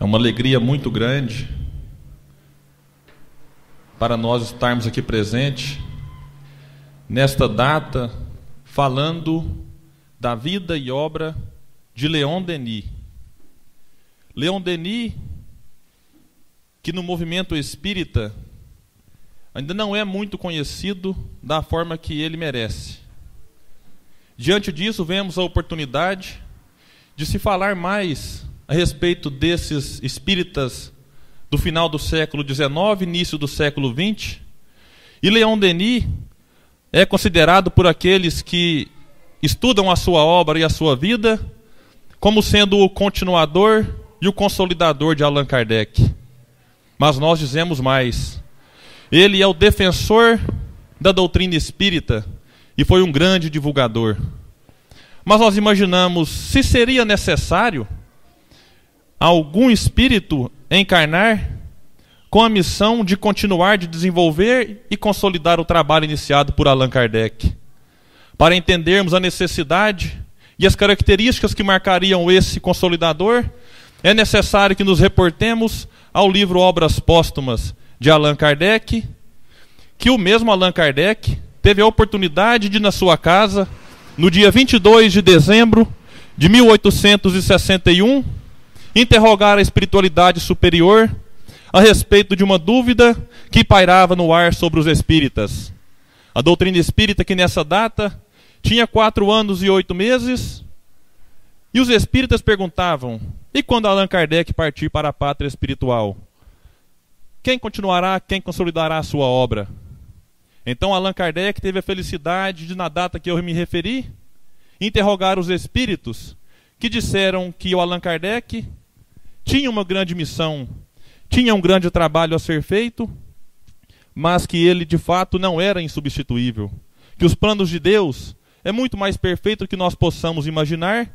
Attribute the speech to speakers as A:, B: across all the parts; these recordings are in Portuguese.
A: É uma alegria muito grande para nós estarmos aqui presentes nesta data, falando da vida e obra de Leon Denis. Leon Denis, que no movimento espírita ainda não é muito conhecido da forma que ele merece. Diante disso, vemos a oportunidade de se falar mais a respeito desses espíritas do final do século XIX, início do século XX. E Leon Denis é considerado por aqueles que estudam a sua obra e a sua vida como sendo o continuador e o consolidador de Allan Kardec. Mas nós dizemos mais. Ele é o defensor da doutrina espírita e foi um grande divulgador. Mas nós imaginamos se seria necessário algum espírito encarnar com a missão de continuar, de desenvolver e consolidar o trabalho iniciado por Allan Kardec. Para entendermos a necessidade e as características que marcariam esse consolidador, é necessário que nos reportemos ao livro Obras Póstumas de Allan Kardec, que o mesmo Allan Kardec teve a oportunidade de, na sua casa, no dia 22 de dezembro de 1861, interrogar a espiritualidade superior a respeito de uma dúvida que pairava no ar sobre os espíritas. A doutrina espírita, que nessa data tinha 4 anos e 8 meses, e os espíritas perguntavam: e quando Allan Kardec partir para a pátria espiritual? Quem continuará, quem consolidará a sua obra? Então Allan Kardec teve a felicidade de, na data que eu me referi, interrogar os espíritos que disseram que o Allan Kardec tinha uma grande missão, tinha um grande trabalho a ser feito, mas que ele de fato não era insubstituível, que os planos de Deus é muito mais perfeito do que nós possamos imaginar,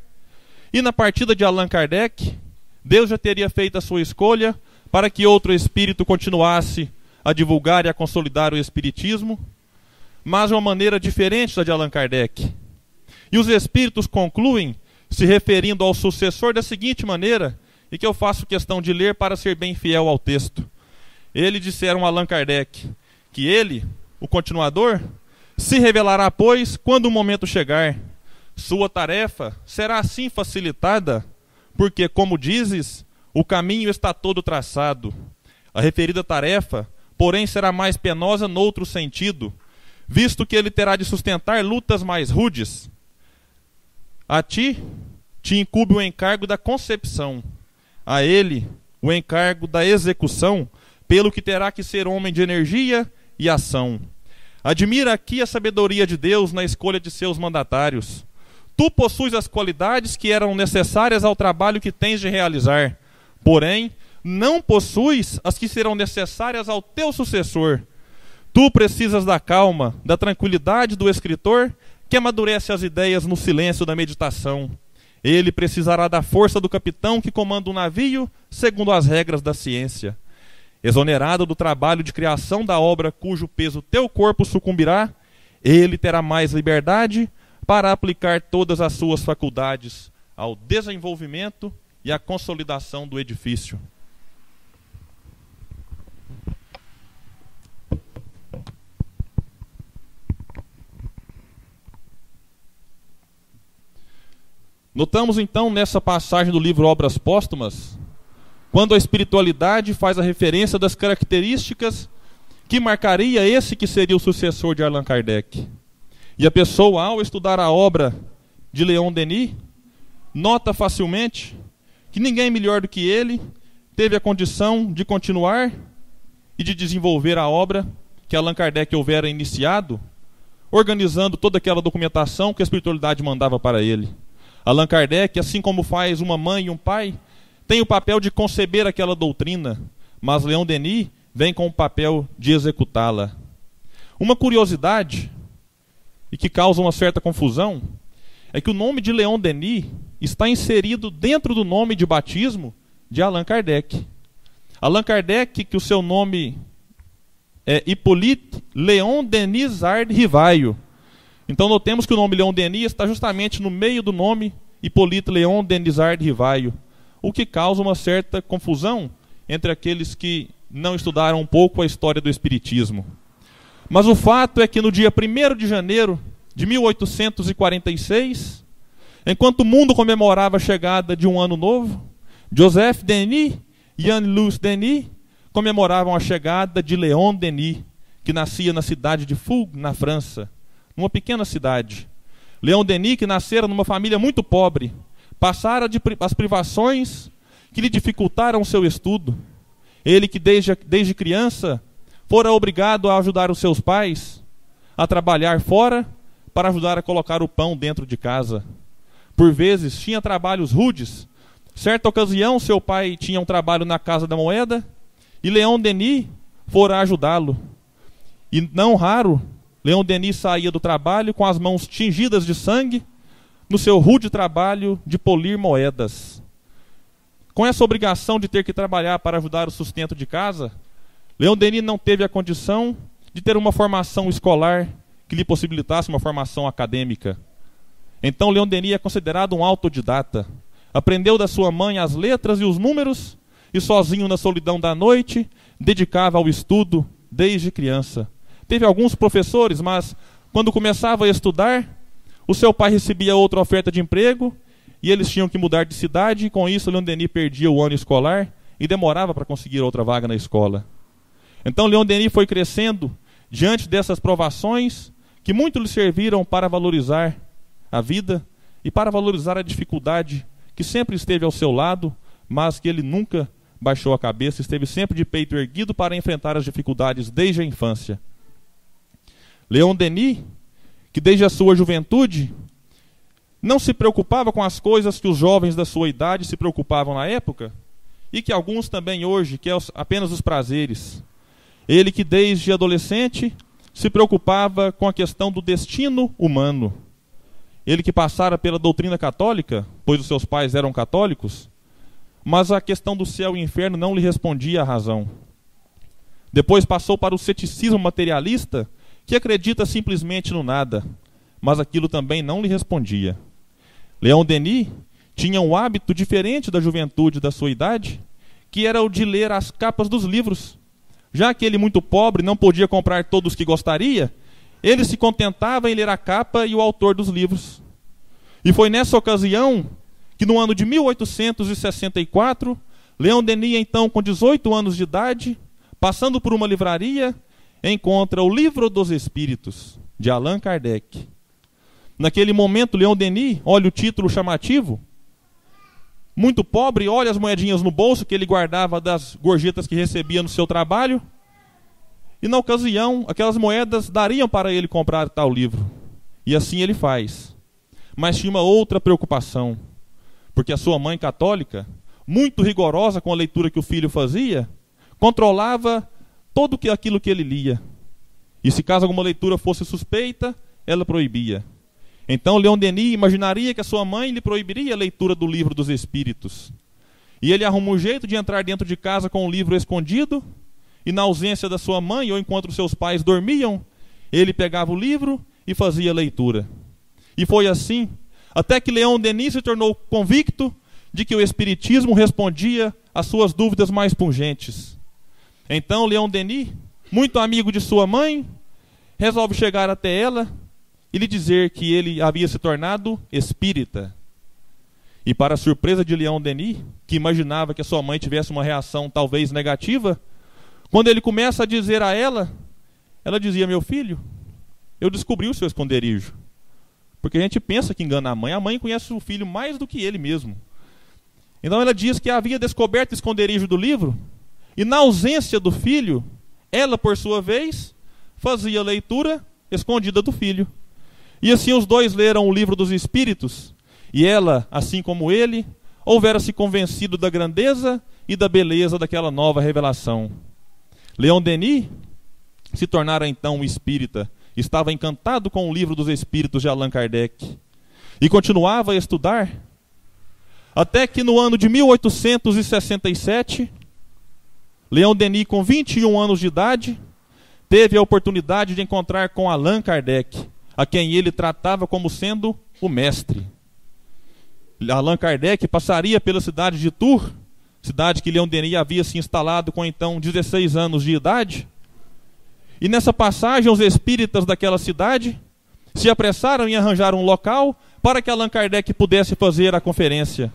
A: e na partida de Allan Kardec, Deus já teria feito a sua escolha para que outro espírito continuasse a divulgar e a consolidar o espiritismo, mas de uma maneira diferente da de Allan Kardec. E os espíritos concluem, se referindo ao sucessor, da seguinte maneira, e que eu faço questão de ler para ser bem fiel ao texto. Eles disseram a Allan Kardec que ele, o continuador, se revelará, pois, quando o momento chegar. Sua tarefa será assim facilitada, porque, como dizes, o caminho está todo traçado. A referida tarefa, porém, será mais penosa noutro sentido, visto que ele terá de sustentar lutas mais rudes. A ti te incumbe o encargo da concepção, a ele o encargo da execução, pelo que terá que ser homem de energia e ação. Admira aqui a sabedoria de Deus na escolha de seus mandatários. Tu possuis as qualidades que eram necessárias ao trabalho que tens de realizar, porém, não possuis as que serão necessárias ao teu sucessor. Tu precisas da calma, da tranquilidade do escritor, que amadurece as ideias no silêncio da meditação. Ele precisará da força do capitão que comanda um navio segundo as regras da ciência. Exonerado do trabalho de criação da obra cujo peso teu corpo sucumbirá, ele terá mais liberdade para aplicar todas as suas faculdades ao desenvolvimento e à consolidação do edifício. Notamos então nessa passagem do livro Obras Póstumas, quando a espiritualidade faz a referência das características que marcaria esse que seria o sucessor de Allan Kardec. E a pessoa, ao estudar a obra de Leon Denis, nota facilmente que ninguém melhor do que ele teve a condição de continuar e de desenvolver a obra que Allan Kardec houvera iniciado, organizando toda aquela documentação que a espiritualidade mandava para ele. Allan Kardec, assim como faz uma mãe e um pai, tem o papel de conceber aquela doutrina, mas Leon Denis vem com o papel de executá-la. Uma curiosidade, e que causa uma certa confusão, é que o nome de Leon Denis está inserido dentro do nome de batismo de Allan Kardec. Allan Kardec, que o seu nome é Hippolyte Léon Denis Ard Rivaio. Então notemos que o nome Leon Denis está justamente no meio do nome Hippolyte Léon Denis Ard Rivaio. o que causa uma certa confusão entre aqueles que não estudaram um pouco a história do Espiritismo. Mas o fato é que no dia 1º de janeiro de 1846, enquanto o mundo comemorava a chegada de um ano novo, Joseph Denis e Anne-Louise Denis comemoravam a chegada de Léon Denis, que nascia na cidade de Fougue, na França, numa pequena cidade. Léon Denis, que nascera numa família muito pobre, passara as privações que lhe dificultaram o seu estudo. Ele que desde criança fora obrigado a ajudar os seus pais a trabalhar fora para ajudar a colocar o pão dentro de casa. Por vezes tinha trabalhos rudes. Certa ocasião seu pai tinha um trabalho na Casa da Moeda e Léon Denis fora ajudá-lo. E não raro, Léon Denis saía do trabalho com as mãos tingidas de sangue no seu rude trabalho de polir moedas. Com essa obrigação de ter que trabalhar para ajudar o sustento de casa, Léon Denis não teve a condição de ter uma formação escolar que lhe possibilitasse uma formação acadêmica. Então Léon Denis é considerado um autodidata. Aprendeu da sua mãe as letras e os números e sozinho na solidão da noite dedicava ao estudo desde criança. Teve alguns professores, mas quando começava a estudar, o seu pai recebia outra oferta de emprego e eles tinham que mudar de cidade, e com isso Léon Denis perdia o ano escolar e demorava para conseguir outra vaga na escola. Então Léon Denis foi crescendo diante dessas provações que muito lhe serviram para valorizar a vida e para valorizar a dificuldade que sempre esteve ao seu lado, mas que ele nunca baixou a cabeça, esteve sempre de peito erguido para enfrentar as dificuldades desde a infância. Léon Denis, que desde a sua juventude não se preocupava com as coisas que os jovens da sua idade se preocupavam na época, e que alguns também hoje, que é apenas os prazeres. Ele que desde adolescente se preocupava com a questão do destino humano. Ele que passara pela doutrina católica, pois os seus pais eram católicos, mas a questão do céu e inferno não lhe respondia à razão. Depois passou para o ceticismo materialista, que acredita simplesmente no nada, mas aquilo também não lhe respondia. Léon Denis tinha um hábito diferente da juventude da sua idade, que era o de ler as capas dos livros. Já que ele, muito pobre, não podia comprar todos que gostaria, ele se contentava em ler a capa e o autor dos livros. E foi nessa ocasião que no ano de 1864, Léon Denis, então com 18 anos de idade, passando por uma livraria, encontra o Livro dos Espíritos, de Allan Kardec. Naquele momento, Léon Denis olha o título chamativo, muito pobre, olha as moedinhas no bolso que ele guardava das gorjetas que recebia no seu trabalho, e na ocasião, aquelas moedas dariam para ele comprar tal livro. E assim ele faz. Mas tinha uma outra preocupação, porque a sua mãe católica, muito rigorosa com a leitura que o filho fazia, controlava todo aquilo que ele lia. E se caso alguma leitura fosse suspeita, ela proibia. Então Léon Denis imaginaria que a sua mãe lhe proibiria a leitura do Livro dos Espíritos. E ele arruma um jeito de entrar dentro de casa com o livro escondido, e na ausência da sua mãe, ou enquanto seus pais dormiam, ele pegava o livro e fazia a leitura. E foi assim, até que Léon Denis se tornou convicto de que o Espiritismo respondia às suas dúvidas mais pungentes. Então Léon Denis, muito amigo de sua mãe, resolve chegar até ela e lhe dizer que ele havia se tornado espírita. E para a surpresa de Léon Denis, que imaginava que a sua mãe tivesse uma reação talvez negativa, quando ele começa a dizer a ela, ela dizia: meu filho, eu descobri o seu esconderijo. Porque a gente pensa que engana a mãe conhece o filho mais do que ele mesmo. Então ela diz que havia descoberto o esconderijo do livro, e na ausência do filho, ela, por sua vez, fazia a leitura escondida do filho. E assim os dois leram o Livro dos Espíritos, e ela, assim como ele, houvera-se convencido da grandeza e da beleza daquela nova revelação. Léon Denis se tornara então um espírita, estava encantado com o Livro dos Espíritos de Allan Kardec, e continuava a estudar, até que no ano de 1867, Léon Denis, com 21 anos de idade, teve a oportunidade de encontrar com Allan Kardec, a quem ele tratava como sendo o mestre. Allan Kardec passaria pela cidade de Tours, cidade que Leon Denis havia se instalado com então 16 anos de idade. E nessa passagem, os espíritas daquela cidade se apressaram em arranjar um local para que Allan Kardec pudesse fazer a conferência.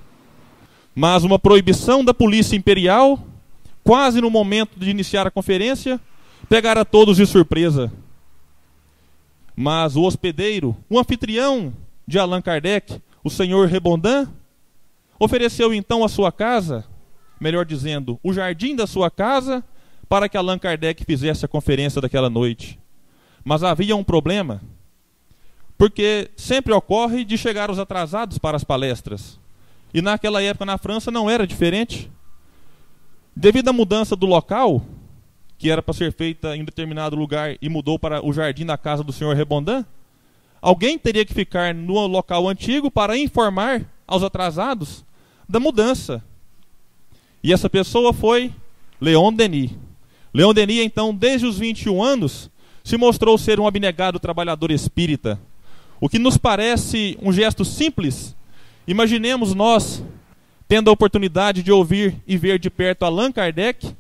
A: Mas uma proibição da polícia imperial, quase no momento de iniciar a conferência, pegara todos de surpresa. Mas o hospedeiro, o anfitrião de Allan Kardec, o senhor Rebondin, ofereceu então a sua casa, melhor dizendo, o jardim da sua casa, para que Allan Kardec fizesse a conferência daquela noite. Mas havia um problema, porque sempre ocorre de chegar os atrasados para as palestras. E naquela época na França não era diferente. Devido à mudança do local, que era para ser feita em determinado lugar e mudou para o jardim da casa do senhor Rebondin, alguém teria que ficar no local antigo para informar aos atrasados da mudança. E essa pessoa foi Leon Denis. Leon Denis, então, desde os 21 anos, se mostrou ser um abnegado trabalhador espírita. O que nos parece um gesto simples, imaginemos nós tendo a oportunidade de ouvir e ver de perto Allan Kardec,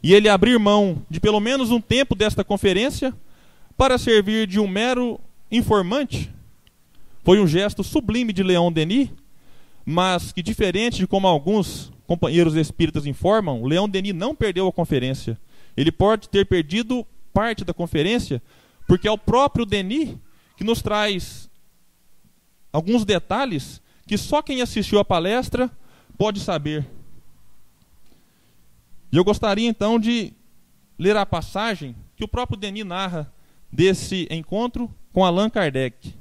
A: e ele abrir mão de pelo menos um tempo desta conferência para servir de um mero informante. Foi um gesto sublime de Leon Denis, mas que, diferente de como alguns companheiros espíritas informam, Leon Denis não perdeu a conferência. Ele pode ter perdido parte da conferência, porque é o próprio Denis que nos traz alguns detalhes que só quem assistiu à palestra pode saber. E eu gostaria então de ler a passagem que o próprio Denis narra desse encontro com Allan Kardec.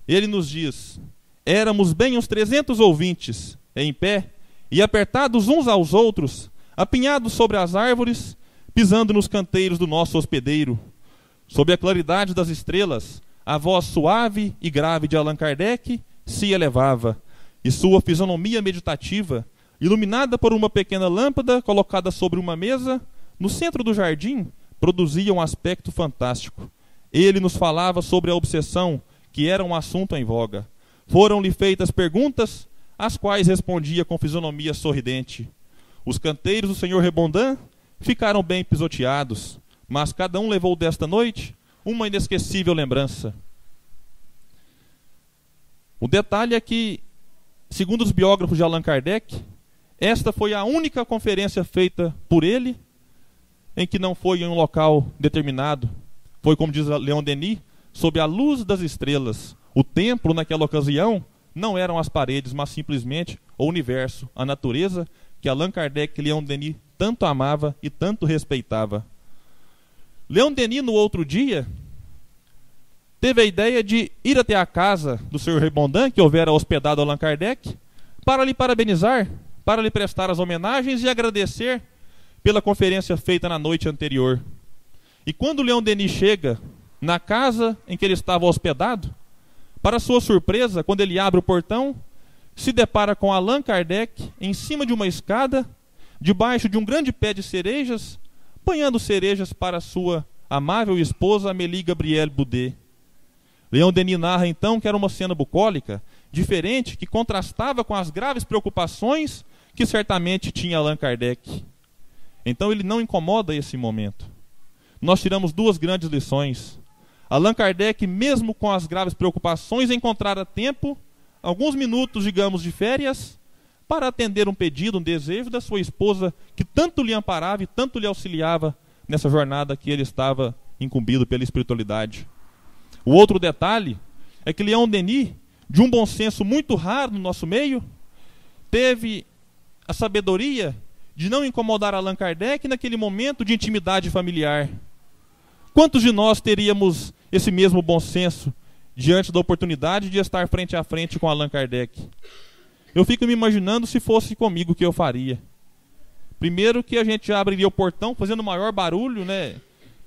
A: Ele nos diz: éramos bem uns 300 ouvintes, em pé, e apertados uns aos outros, apinhados sobre as árvores, pisando nos canteiros do nosso hospedeiro. Sob a claridade das estrelas, a voz suave e grave de Allan Kardec se elevava, e sua fisionomia meditativa, iluminada por uma pequena lâmpada colocada sobre uma mesa, no centro do jardim, produzia um aspecto fantástico. Ele nos falava sobre a obsessão, que era um assunto em voga. Foram-lhe feitas perguntas, às quais respondia com fisionomia sorridente. Os canteiros do senhor Rebondin ficaram bem pisoteados, mas cada um levou desta noite uma inesquecível lembrança. O detalhe é que, segundo os biógrafos de Allan Kardec, esta foi a única conferência feita por ele em que não foi em um local determinado. Foi, como diz Leon Denis, sob a luz das estrelas. O templo, naquela ocasião, não eram as paredes, mas simplesmente o universo, a natureza, que Allan Kardec e Leon Denis tanto amava e tanto respeitava. Leon Denis, no outro dia, teve a ideia de ir até a casa do senhor Rebondin, que houvera hospedado Allan Kardec, para lhe parabenizar, para lhe prestar as homenagens e agradecer pela conferência feita na noite anterior. E quando Leon Denis chega na casa em que ele estava hospedado, para sua surpresa, quando ele abre o portão, se depara com Allan Kardec em cima de uma escada, debaixo de um grande pé de cerejas, apanhando cerejas para sua amável esposa Amélie Gabrielle Boudet. Leon Denis narra então que era uma cena bucólica, diferente, que contrastava com as graves preocupações que certamente tinha Allan Kardec. Então ele não incomoda esse momento. Nós tiramos duas grandes lições. Allan Kardec, mesmo com as graves preocupações, encontrara tempo, alguns minutos, digamos, de férias, para atender um pedido, um desejo da sua esposa, que tanto lhe amparava e tanto lhe auxiliava nessa jornada que ele estava incumbido pela espiritualidade. O outro detalhe é que Leon Denis, de um bom senso muito raro no nosso meio, teve a sabedoria de não incomodar Allan Kardec naquele momento de intimidade familiar. Quantos de nós teríamos esse mesmo bom senso diante da oportunidade de estar frente a frente com Allan Kardec? Eu fico me imaginando se fosse comigo o que eu faria. Primeiro que a gente abriria o portão fazendo maior barulho, né?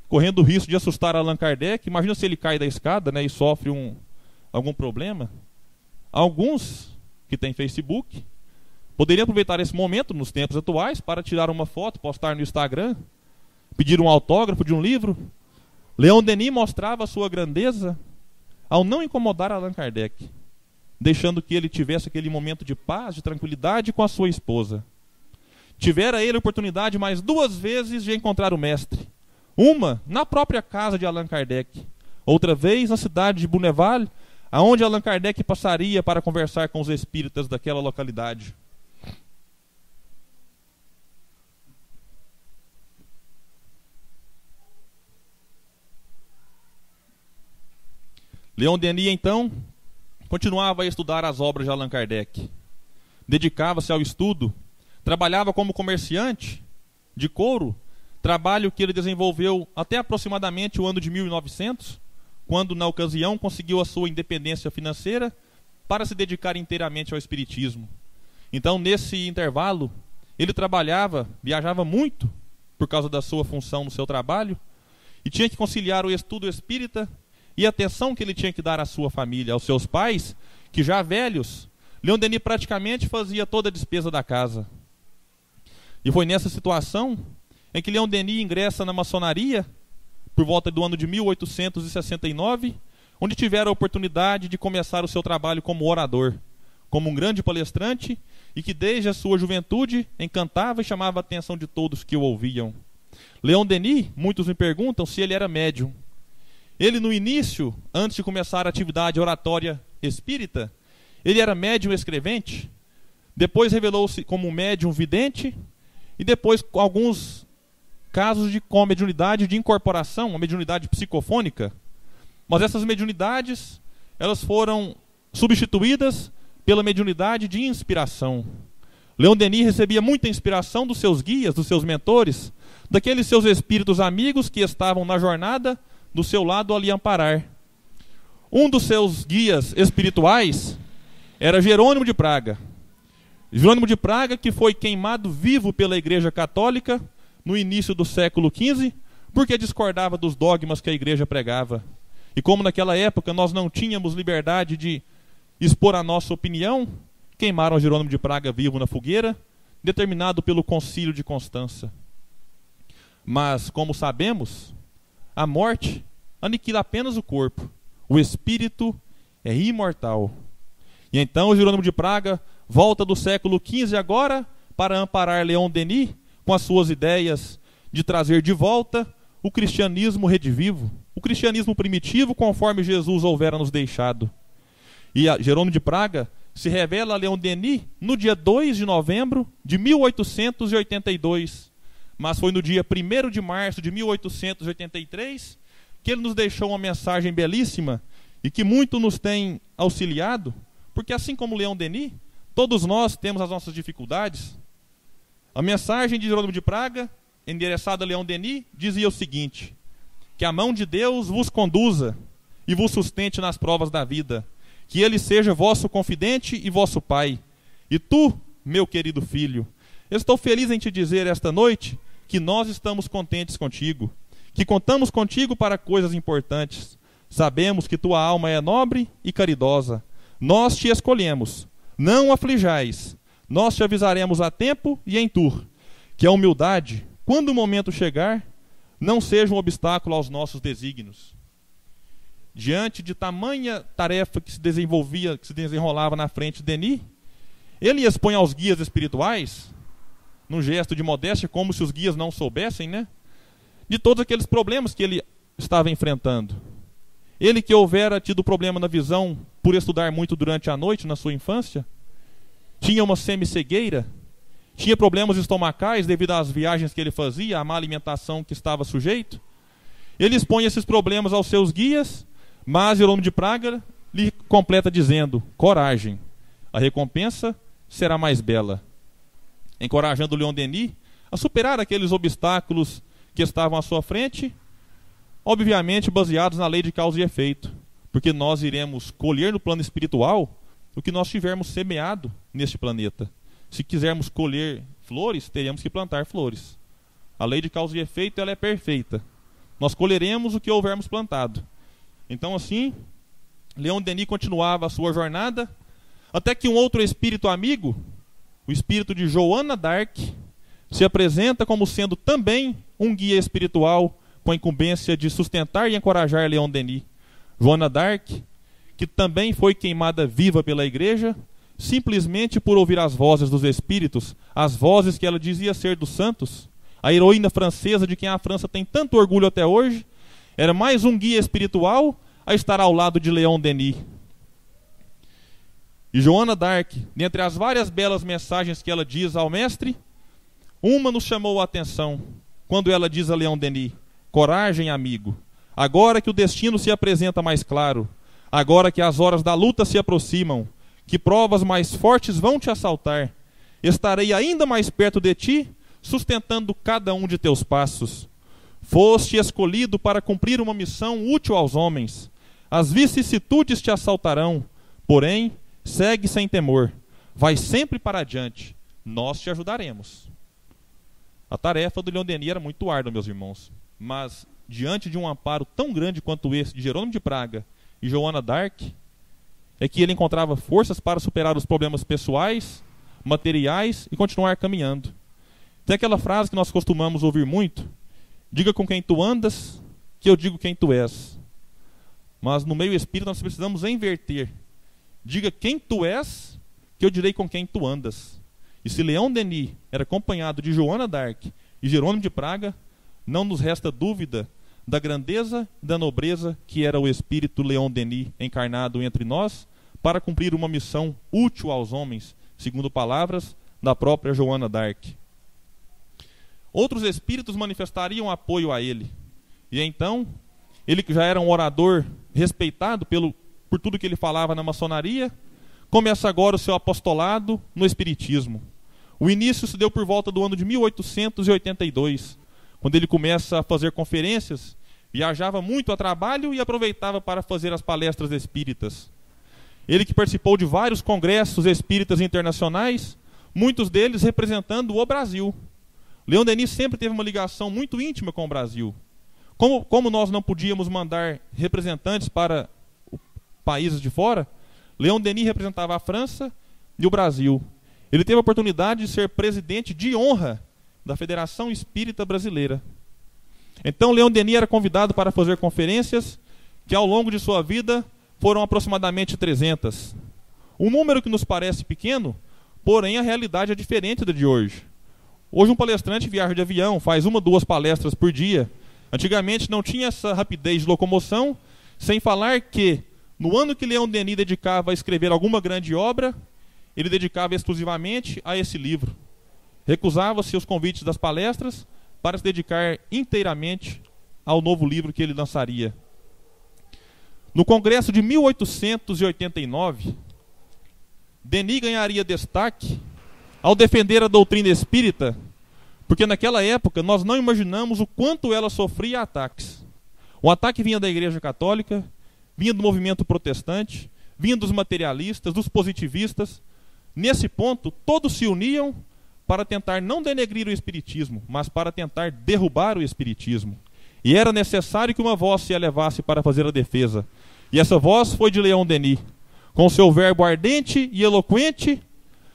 A: Correndo o risco de assustar Allan Kardec. Imagina se ele cai da escada, né, e sofre algum problema. Alguns que têm Facebook poderiam aproveitar esse momento nos tempos atuais para tirar uma foto, postar no Instagram, pedir um autógrafo de um livro. Leon Denis mostrava a sua grandeza ao não incomodar Allan Kardec. deixando que ele tivesse aquele momento de paz, de tranquilidade com a sua esposa. Tivera ele a oportunidade mais 2 vezes de encontrar o mestre. Uma na própria casa de Allan Kardec, outra vez na cidade de Bonneval, aonde Allan Kardec passaria para conversar com os espíritas daquela localidade. Leon Denis, então, continuava a estudar as obras de Allan Kardec. Dedicava-se ao estudo, trabalhava como comerciante de couro, trabalho que ele desenvolveu até aproximadamente o ano de 1900, quando, na ocasião, conseguiu a sua independência financeira para se dedicar inteiramente ao espiritismo. Então, nesse intervalo, ele trabalhava, viajava muito por causa da sua função no seu trabalho e tinha que conciliar o estudo espírita e a atenção que ele tinha que dar à sua família, aos seus pais, que já velhos, Leon Denis praticamente fazia toda a despesa da casa. E foi nessa situação em que Leon Denis ingressa na maçonaria, por volta do ano de 1869, onde tiveram a oportunidade de começar o seu trabalho como orador, como um grande palestrante, e que desde a sua juventude encantava e chamava a atenção de todos que o ouviam. Leon Denis, muitos me perguntam se ele era médium. Ele, no início, antes de começar a atividade oratória espírita, ele era médium escrevente, depois revelou-se como um médium vidente, e depois com alguns casos com mediunidade de incorporação, uma mediunidade psicofônica. Mas essas mediunidades, elas foram substituídas pela mediunidade de inspiração. Leon Denis recebia muita inspiração dos seus guias, dos seus mentores, daqueles seus espíritos amigos que estavam na jornada do seu lado a lhe amparar. Um dos seus guias espirituais era Jerônimo de Praga. Jerônimo de Praga, que foi queimado vivo pela Igreja Católica no início do século XV, porque discordava dos dogmas que a Igreja pregava. E como naquela época nós não tínhamos liberdade de expor a nossa opinião, queimaram Jerônimo de Praga vivo na fogueira, determinado pelo Concílio de Constança. Mas, como sabemos, a morte aniquila apenas o corpo. O espírito é imortal. E então Jerônimo de Praga volta do século XV agora para amparar Leon Denis com as suas ideias de trazer de volta o cristianismo redivivo, o cristianismo primitivo conforme Jesus houvera nos deixado. E Jerônimo de Praga se revela a Leon Denis no dia 2 de novembro de 1882. Mas foi no dia 1º de março de 1883 que ele nos deixou uma mensagem belíssima e que muito nos tem auxiliado, porque assim como Leon Denis, todos nós temos as nossas dificuldades. A mensagem de Jerônimo de Praga, endereçada a Leon Denis, dizia o seguinte: que a mão de Deus vos conduza e vos sustente nas provas da vida, que ele seja vosso confidente e vosso pai. E tu, meu querido filho, estou feliz em te dizer esta noite que nós estamos contentes contigo, que contamos contigo para coisas importantes. Sabemos que tua alma é nobre e caridosa. Nós te escolhemos. Não aflijais. Nós te avisaremos a tempo e em tur, que a humildade, quando o momento chegar, não seja um obstáculo aos nossos desígnios. Diante de tamanha tarefa que se desenvolvia, que se desenrolava na frente de Denis, ele expõe aos guias espirituais, num gesto de modéstia, como se os guias não soubessem, né, de todos aqueles problemas que ele estava enfrentando. Ele que houvera tido problema na visão por estudar muito durante a noite na sua infância, tinha uma semi-cegueira, tinha problemas estomacais devido às viagens que ele fazia, à má alimentação que estava sujeito. Ele expõe esses problemas aos seus guias, mas Jerônimo de Praga lhe completa dizendo: coragem, a recompensa será mais bela. Encorajando Leon Denis a superar aqueles obstáculos que estavam à sua frente, obviamente baseados na lei de causa e efeito, porque nós iremos colher no plano espiritual o que nós tivermos semeado neste planeta. Se quisermos colher flores, teremos que plantar flores. A lei de causa e efeito, ela é perfeita. Nós colheremos o que houvermos plantado. Então, assim, Leon Denis continuava a sua jornada, até que um outro espírito amigo, o espírito de Joana d'Arc, se apresenta como sendo também um guia espiritual com a incumbência de sustentar e encorajar Leon Denis. Joana d'Arc, que também foi queimada viva pela igreja, simplesmente por ouvir as vozes dos espíritos, as vozes que ela dizia ser dos santos. A heroína francesa, de quem a França tem tanto orgulho até hoje, era mais um guia espiritual a estar ao lado de Leon Denis. E Joana d'Arc, dentre as várias belas mensagens que ela diz ao mestre, uma nos chamou a atenção, quando ela diz a Leon Denis: coragem, amigo, agora que o destino se apresenta mais claro, agora que as horas da luta se aproximam, que provas mais fortes vão te assaltar, estarei ainda mais perto de ti, sustentando cada um de teus passos. Foste escolhido para cumprir uma missão útil aos homens. As vicissitudes te assaltarão, porém, segue sem temor. Vai sempre para adiante. Nós te ajudaremos. A tarefa do Leon Denis era muito árdua, meus irmãos. Mas, diante de um amparo tão grande quanto esse de Jerônimo de Praga e Joana d'Arc, é que ele encontrava forças para superar os problemas pessoais, materiais e continuar caminhando. Tem aquela frase que nós costumamos ouvir muito: diga com quem tu andas, que eu digo quem tu és. Mas no meio espírita nós precisamos inverter. Diga quem tu és, que eu direi com quem tu andas. E se Leon Denis era acompanhado de Joana d'Arc e Jerônimo de Praga, não nos resta dúvida da grandeza e da nobreza que era o espírito Leon Denis encarnado entre nós para cumprir uma missão útil aos homens, segundo palavras da própria Joana d'Arc. Outros espíritos manifestariam apoio a ele. E então, ele que já era um orador respeitado por tudo que ele falava na maçonaria, começa agora o seu apostolado no espiritismo. O início se deu por volta do ano de 1882, quando ele começa a fazer conferências, viajava muito a trabalho e aproveitava para fazer as palestras espíritas. Ele que participou de vários congressos espíritas internacionais, muitos deles representando o Brasil. Leon Denis sempre teve uma ligação muito íntima com o Brasil. Como nós não podíamos mandar representantes para países de fora, Leon Denis representava a França e o Brasil. Ele teve a oportunidade de ser presidente de honra da Federação Espírita Brasileira. Então Leon Denis era convidado para fazer conferências que ao longo de sua vida foram aproximadamente 300. Um número que nos parece pequeno, porém a realidade é diferente da de hoje. Hoje um palestrante viaja de avião, faz 1 ou 2 palestras por dia. Antigamente não tinha essa rapidez de locomoção, sem falar que no ano que Leon Denis dedicava a escrever alguma grande obra, ele dedicava exclusivamente a esse livro. Recusava-se os convites das palestras para se dedicar inteiramente ao novo livro que ele lançaria. No congresso de 1889, Denis ganharia destaque ao defender a doutrina espírita, porque naquela época nós não imaginamos o quanto ela sofria ataques. O ataque vinha da Igreja Católica, vinha do movimento protestante, vinha dos materialistas, dos positivistas. Nesse ponto, todos se uniam para tentar não denegrir o espiritismo, mas para tentar derrubar o espiritismo. E era necessário que uma voz se elevasse para fazer a defesa. E essa voz foi de Leon Denis. Com seu verbo ardente e eloquente,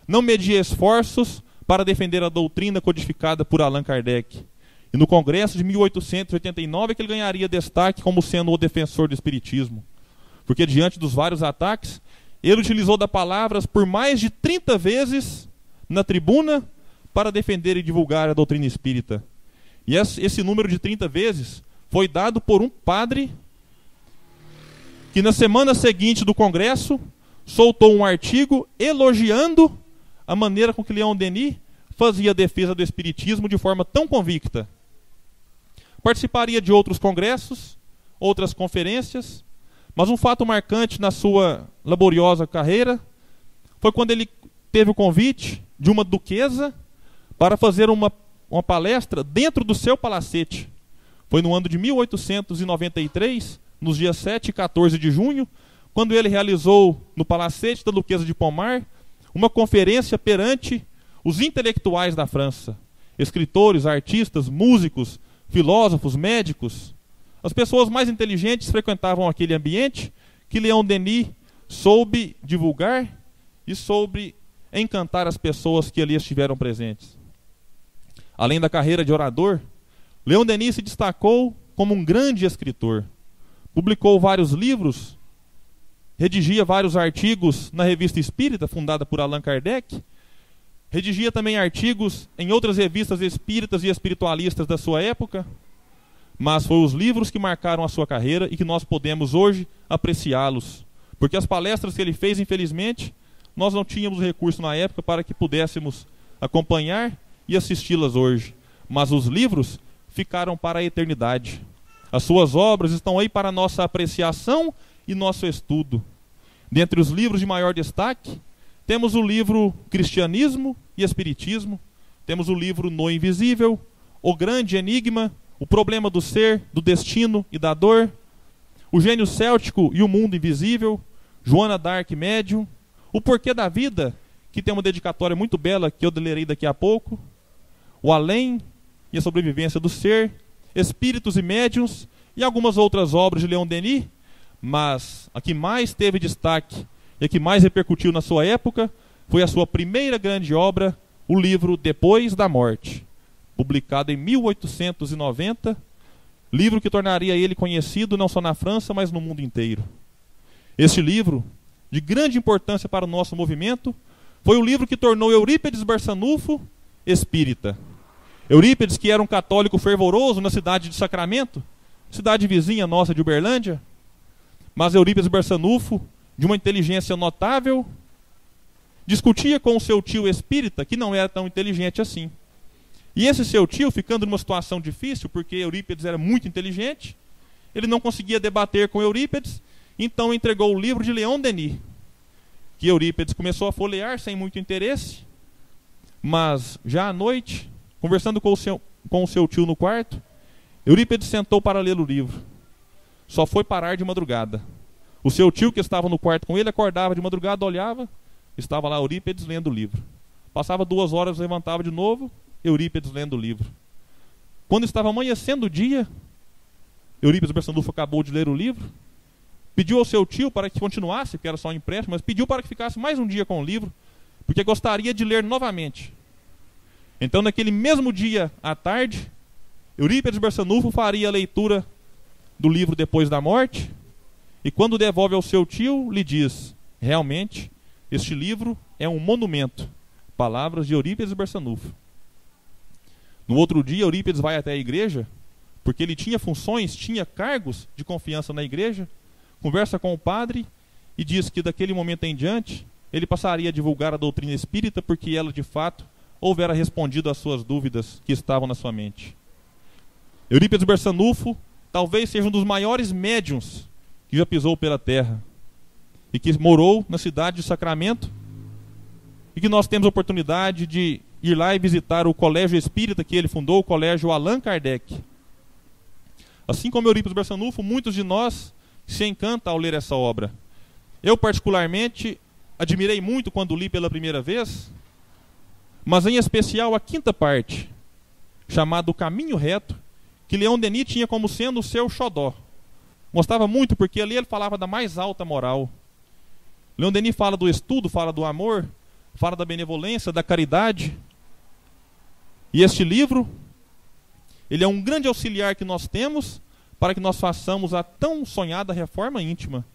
A: não media esforços para defender a doutrina codificada por Allan Kardec. E no congresso de 1889 é que ele ganharia destaque como sendo o defensor do espiritismo. Porque diante dos vários ataques, ele utilizou da palavra por mais de 30 vezes na tribuna para defender e divulgar a doutrina espírita. E esse número de 30 vezes foi dado por um padre que na semana seguinte do congresso soltou um artigo elogiando a maneira com que Leon Denis fazia a defesa do espiritismo de forma tão convicta. Participaria de outros congressos, outras conferências, mas um fato marcante na sua laboriosa carreira foi quando ele teve o convite de uma duquesa para fazer uma palestra dentro do seu palacete. Foi no ano de 1893, nos dias 7 e 14 de junho, quando ele realizou no palacete da Duquesa de Pommard uma conferência perante os intelectuais da França, escritores, artistas, músicos, filósofos, médicos. As pessoas mais inteligentes frequentavam aquele ambiente que Leon Denis soube divulgar e soube encantar as pessoas que ali estiveram presentes. Além da carreira de orador, Leon Denis se destacou como um grande escritor. Publicou vários livros redigia vários artigos na Revista Espírita, fundada por Allan Kardec, redigia também artigos em outras revistas espíritas e espiritualistas da sua época, mas foram os livros que marcaram a sua carreira e que nós podemos hoje apreciá-los. Porque as palestras que ele fez, infelizmente, nós não tínhamos recurso na época para que pudéssemos acompanhar e assisti-las hoje. Mas os livros ficaram para a eternidade. As suas obras estão aí para nossa apreciação e nosso estudo. Dentre os livros de maior destaque, temos o livro Cristianismo e Espiritismo, temos o livro No Invisível, O Grande Enigma, O Problema do Ser, do Destino e da Dor, O Gênio Céltico e o Mundo Invisível, Joana d'Arc Médium, O Porquê da Vida, que tem uma dedicatória muito bela que eu lerei daqui a pouco, O Além e a Sobrevivência do Ser, Espíritos e Médiuns e algumas outras obras de Leon Denis, mas a que mais teve destaque e a que mais repercutiu na sua época foi a sua primeira grande obra, o livro Depois da Morte, publicado em 1890, livro que tornaria ele conhecido não só na França, mas no mundo inteiro. Este livro, de grande importância para o nosso movimento, foi o livro que tornou Eurípides Barçanufo espírita. Eurípides, que era um católico fervoroso na cidade de Sacramento, cidade vizinha nossa de Uberlândia, mas Eurípides Barçanufo, de uma inteligência notável, discutia com o seu tio espírita, que não era tão inteligente assim. E esse seu tio, ficando numa situação difícil, porque Eurípides era muito inteligente, ele não conseguia debater com Eurípides, então entregou o livro de Leon Denis, que Eurípides começou a folhear sem muito interesse, mas já à noite, conversando com o seu tio no quarto, Eurípides sentou para ler o livro. Só foi parar de madrugada. O seu tio, que estava no quarto com ele, acordava de madrugada, olhava, estava lá Eurípides lendo o livro. Passava 2 horas, levantava de novo, Eurípides lendo o livro. Quando estava amanhecendo o dia, Eurípides Barçanufo acabou de ler o livro, pediu ao seu tio para que continuasse, porque era só um empréstimo, mas pediu para que ficasse mais um dia com o livro, porque gostaria de ler novamente. Então, naquele mesmo dia, à tarde, Eurípides Barçanufo faria a leitura do livro Depois da Morte, e quando devolve ao seu tio, lhe diz: realmente, este livro é um monumento. Palavras de Eurípides Barçanufo. No outro dia, Eurípides vai até a igreja, porque ele tinha funções, tinha cargos de confiança na igreja, conversa com o padre e diz que daquele momento em diante, ele passaria a divulgar a doutrina espírita, porque ela, de fato, houvera respondido às suas dúvidas que estavam na sua mente. Eurípides Barçanufo talvez seja um dos maiores médiuns que já pisou pela terra e que morou na cidade de Sacramento, e que nós temos a oportunidade de ir lá e visitar o colégio espírita que ele fundou, o colégio Allan Kardec. Assim como Eurípides Barçanufo, muitos de nós se encantam ao ler essa obra. Eu, particularmente, admirei muito quando li pela primeira vez, mas em especial a 5ª parte, chamada O Caminho Reto, que Leon Denis tinha como sendo o seu xodó. Gostava muito porque ali ele falava da mais alta moral. Leon Denis fala do estudo, fala do amor, fala da benevolência, da caridade. E este livro, ele é um grande auxiliar que nós temos para que nós façamos a tão sonhada reforma íntima.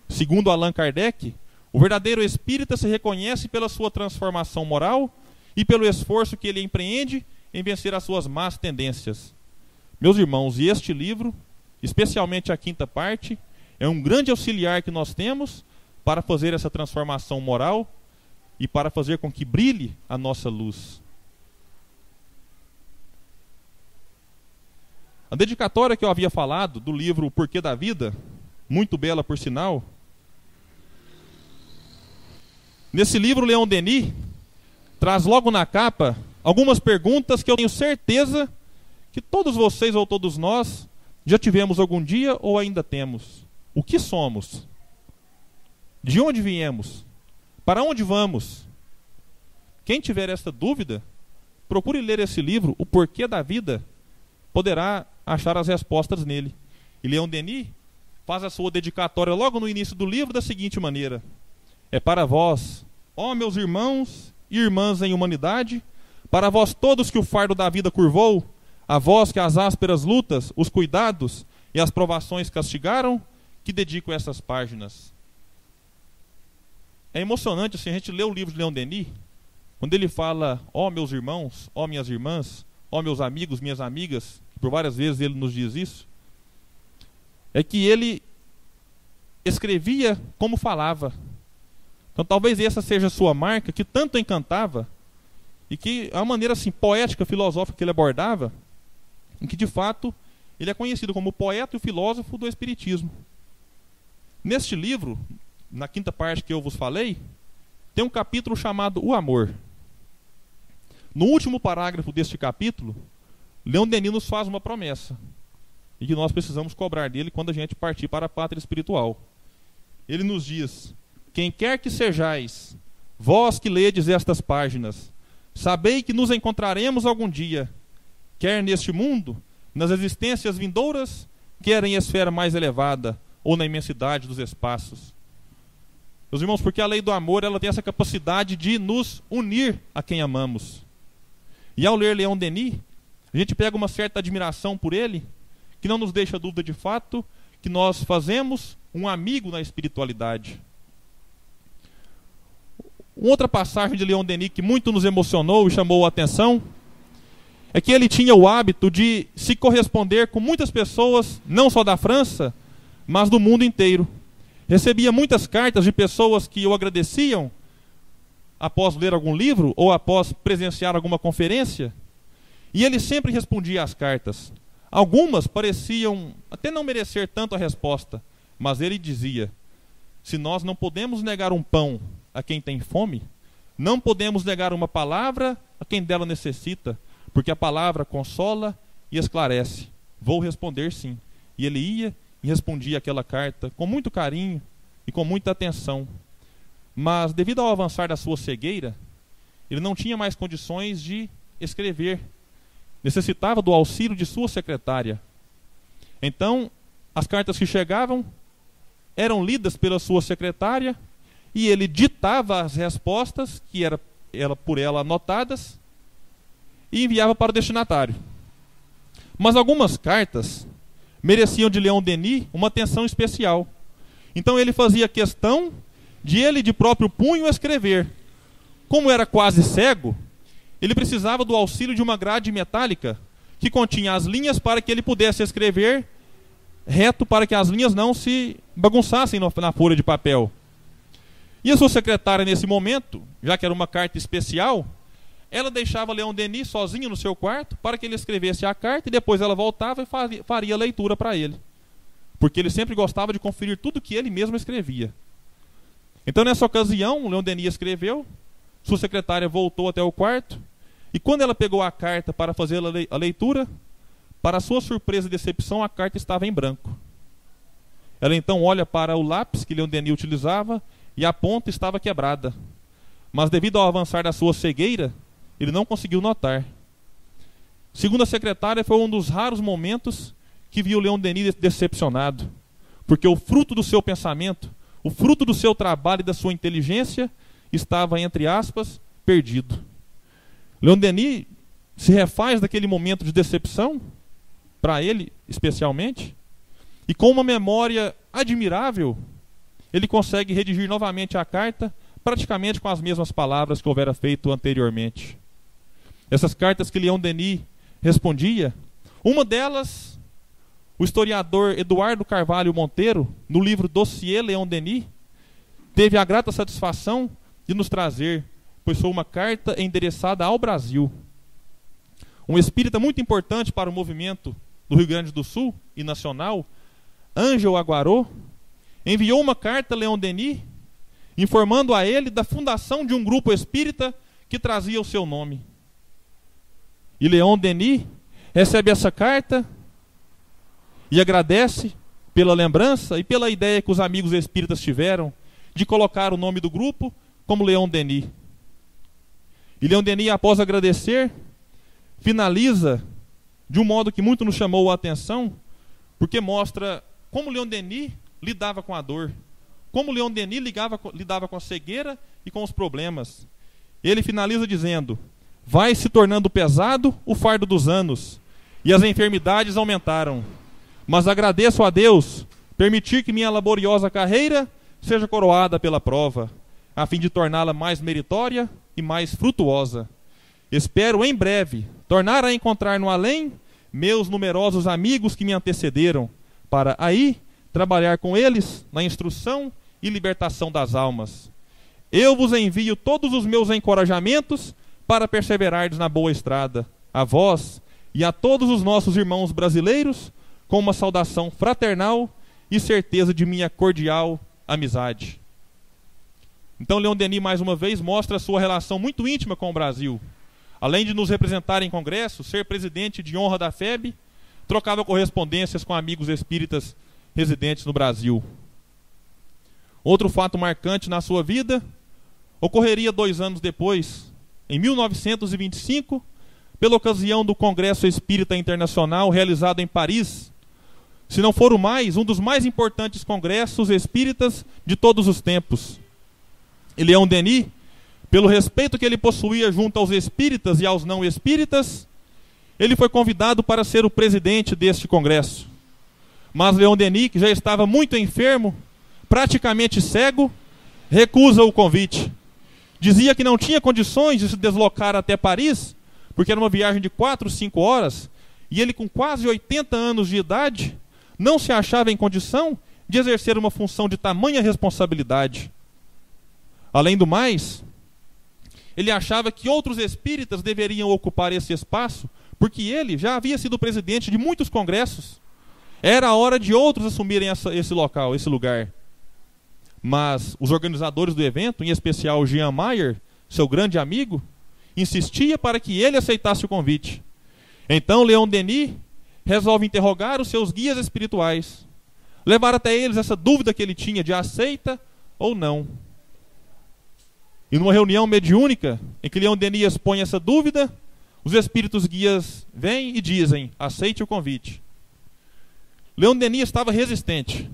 A: Segundo Allan Kardec, o verdadeiro espírita se reconhece pela sua transformação moral e pelo esforço que ele empreende em vencer as suas más tendências. Meus irmãos, e este livro, especialmente a 5ª parte, é um grande auxiliar que nós temos para fazer essa transformação moral e para fazer com que brilhe a nossa luz. A dedicatória que eu havia falado do livro O Porquê da Vida, muito bela por sinal, nesse livro Leon Denis traz logo na capa algumas perguntas que eu tenho certeza que todos vocês ou todos nós já tivemos algum dia ou ainda temos. O que somos? De onde viemos? Para onde vamos? Quem tiver esta dúvida, procure ler esse livro, O Porquê da Vida, poderá achar as respostas nele. E Leon Denis faz a sua dedicatória logo no início do livro da seguinte maneira: é para vós, ó meus irmãos e irmãs em humanidade, para vós todos que o fardo da vida curvou, a vós que as ásperas lutas, os cuidados e as provações castigaram, que dedico essas páginas. é emocionante assim, a gente lê o livro de Leon Denis, quando ele fala, ó meus irmãos, ó minhas irmãs, ó meus amigos, minhas amigas, por várias vezes ele nos diz isso, é que ele escrevia como falava. Então talvez essa seja a sua marca, que tanto encantava, e que a maneira assim, poética, filosófica que ele abordava, em que de fato ele é conhecido como o poeta e o filósofo do Espiritismo. Neste livro, na quinta parte que eu vos falei, tem um capítulo chamado O Amor. No último parágrafo deste capítulo, Leon Denis nos faz uma promessa, e que nós precisamos cobrar dele quando a gente partir para a pátria espiritual. Ele nos diz: quem quer que sejais, vós que ledes estas páginas, sabei que nos encontraremos algum dia, quer neste mundo, nas existências vindouras, quer em esfera mais elevada, ou na imensidade dos espaços. Meus irmãos, porque a lei do amor, ela tem essa capacidade de nos unir a quem amamos. E ao ler Leon Denis, a gente pega uma certa admiração por ele, que não nos deixa dúvida de fato, que nós fazemos um amigo na espiritualidade. Uma outra passagem de Leon Denis que muito nos emocionou e chamou a atenção, é que ele tinha o hábito de se corresponder com muitas pessoas, não só da França, mas do mundo inteiro. Recebia muitas cartas de pessoas que o agradeciam após ler algum livro ou após presenciar alguma conferência, e ele sempre respondia às cartas. Algumas pareciam até não merecer tanto a resposta, mas ele dizia: se nós não podemos negar um pão a quem tem fome, não podemos negar uma palavra a quem dela necessita, porque a palavra consola e esclarece. Vou responder sim. E ele ia e respondia aquela carta com muito carinho e com muita atenção. Mas devido ao avançar da sua cegueira, ele não tinha mais condições de escrever. Necessitava do auxílio de sua secretária. Então, as cartas que chegavam eram lidas pela sua secretária e ele ditava as respostas, que eram por ela anotadas, e enviava para o destinatário. Mas algumas cartas mereciam de Leon Denis uma atenção especial. Então ele fazia questão de ele de próprio punho escrever. Como era quase cego, ele precisava do auxílio de uma grade metálica que continha as linhas para que ele pudesse escrever reto, para que as linhas não se bagunçassem na folha de papel. E a sua secretária, nesse momento, já que era uma carta especial, ela deixava Leon Denis sozinho no seu quarto para que ele escrevesse a carta, e depois ela voltava e faria a leitura para ele, porque ele sempre gostava de conferir tudo que ele mesmo escrevia. Então, nessa ocasião, Leon Denis escreveu, sua secretária voltou até o quarto, e quando ela pegou a carta para fazer a leitura, para sua surpresa e decepção, a carta estava em branco. Ela então olha para o lápis que Leon Denis utilizava, e a ponta estava quebrada. Mas devido ao avançar da sua cegueira, ele não conseguiu notar. Segundo a secretária, foi um dos raros momentos que viu Leon Denis decepcionado, porque o fruto do seu pensamento, o fruto do seu trabalho e da sua inteligência estava, entre aspas, perdido. Leon Denis se refaz daquele momento de decepção, para ele especialmente, e com uma memória admirável, ele consegue redigir novamente a carta, praticamente com as mesmas palavras que houvera feito anteriormente. Essas cartas que Leon Denis respondia, uma delas, o historiador Eduardo Carvalho Monteiro, no livro Dossiê Leon Denis, teve a grata satisfação de nos trazer, pois foi uma carta endereçada ao Brasil. Um espírita muito importante para o movimento do Rio Grande do Sul e nacional, Ângelo Aguarô, enviou uma carta a Leon Denis, informando a ele da fundação de um grupo espírita que trazia o seu nome. E Leon Denis recebe essa carta e agradece pela lembrança e pela ideia que os amigos espíritas tiveram de colocar o nome do grupo como Leon Denis. E Leon Denis, após agradecer, finaliza de um modo que muito nos chamou a atenção, porque mostra como Leon Denis lidava com a dor, como Leon Denis lidava com a cegueira e com os problemas. Ele finaliza dizendo: vai se tornando pesado o fardo dos anos, e as enfermidades aumentaram. Mas agradeço a Deus permitir que minha laboriosa carreira seja coroada pela prova. a fim de torná-la mais meritória e mais frutuosa. Espero em breve tornar a encontrar no além meus numerosos amigos que me antecederam, para aí trabalhar com eles na instrução e libertação das almas. Eu vos envio todos os meus encorajamentos para perseverardes na boa estrada, a vós e a todos os nossos irmãos brasileiros, com uma saudação fraternal e certeza de minha cordial amizade. Então Leon Denis mais uma vez mostra a sua relação muito íntima com o Brasil. Além de nos representar em congresso, ser presidente de honra da FEB, trocava correspondências com amigos espíritas residentes no Brasil. Outro fato marcante na sua vida ocorreria 2 anos depois, em 1925, pela ocasião do Congresso Espírita Internacional realizado em Paris, se não for o mais, um dos mais importantes congressos espíritas de todos os tempos. E Leon Denis, pelo respeito que ele possuía junto aos espíritas e aos não espíritas, ele foi convidado para ser o presidente deste congresso. Mas Leon Denis, que já estava muito enfermo, praticamente cego, recusa o convite. Dizia que não tinha condições de se deslocar até Paris, porque era uma viagem de 4, 5 horas, e ele com quase 80 anos de idade, não se achava em condição de exercer uma função de tamanha responsabilidade. Além do mais, ele achava que outros espíritas deveriam ocupar esse espaço, porque ele já havia sido presidente de muitos congressos. Era a hora de outros assumirem esse local, esse lugar. Mas os organizadores do evento, em especial Jean Mayer, seu grande amigo, insistia para que ele aceitasse o convite. Então Leon Denis resolve interrogar os seus guias espirituais, levar até eles essa dúvida que ele tinha de aceita ou não. E numa reunião mediúnica, em que Leon Denis expõe essa dúvida, os espíritos guias vêm e dizem, aceite o convite. Leon Denis estava resistente.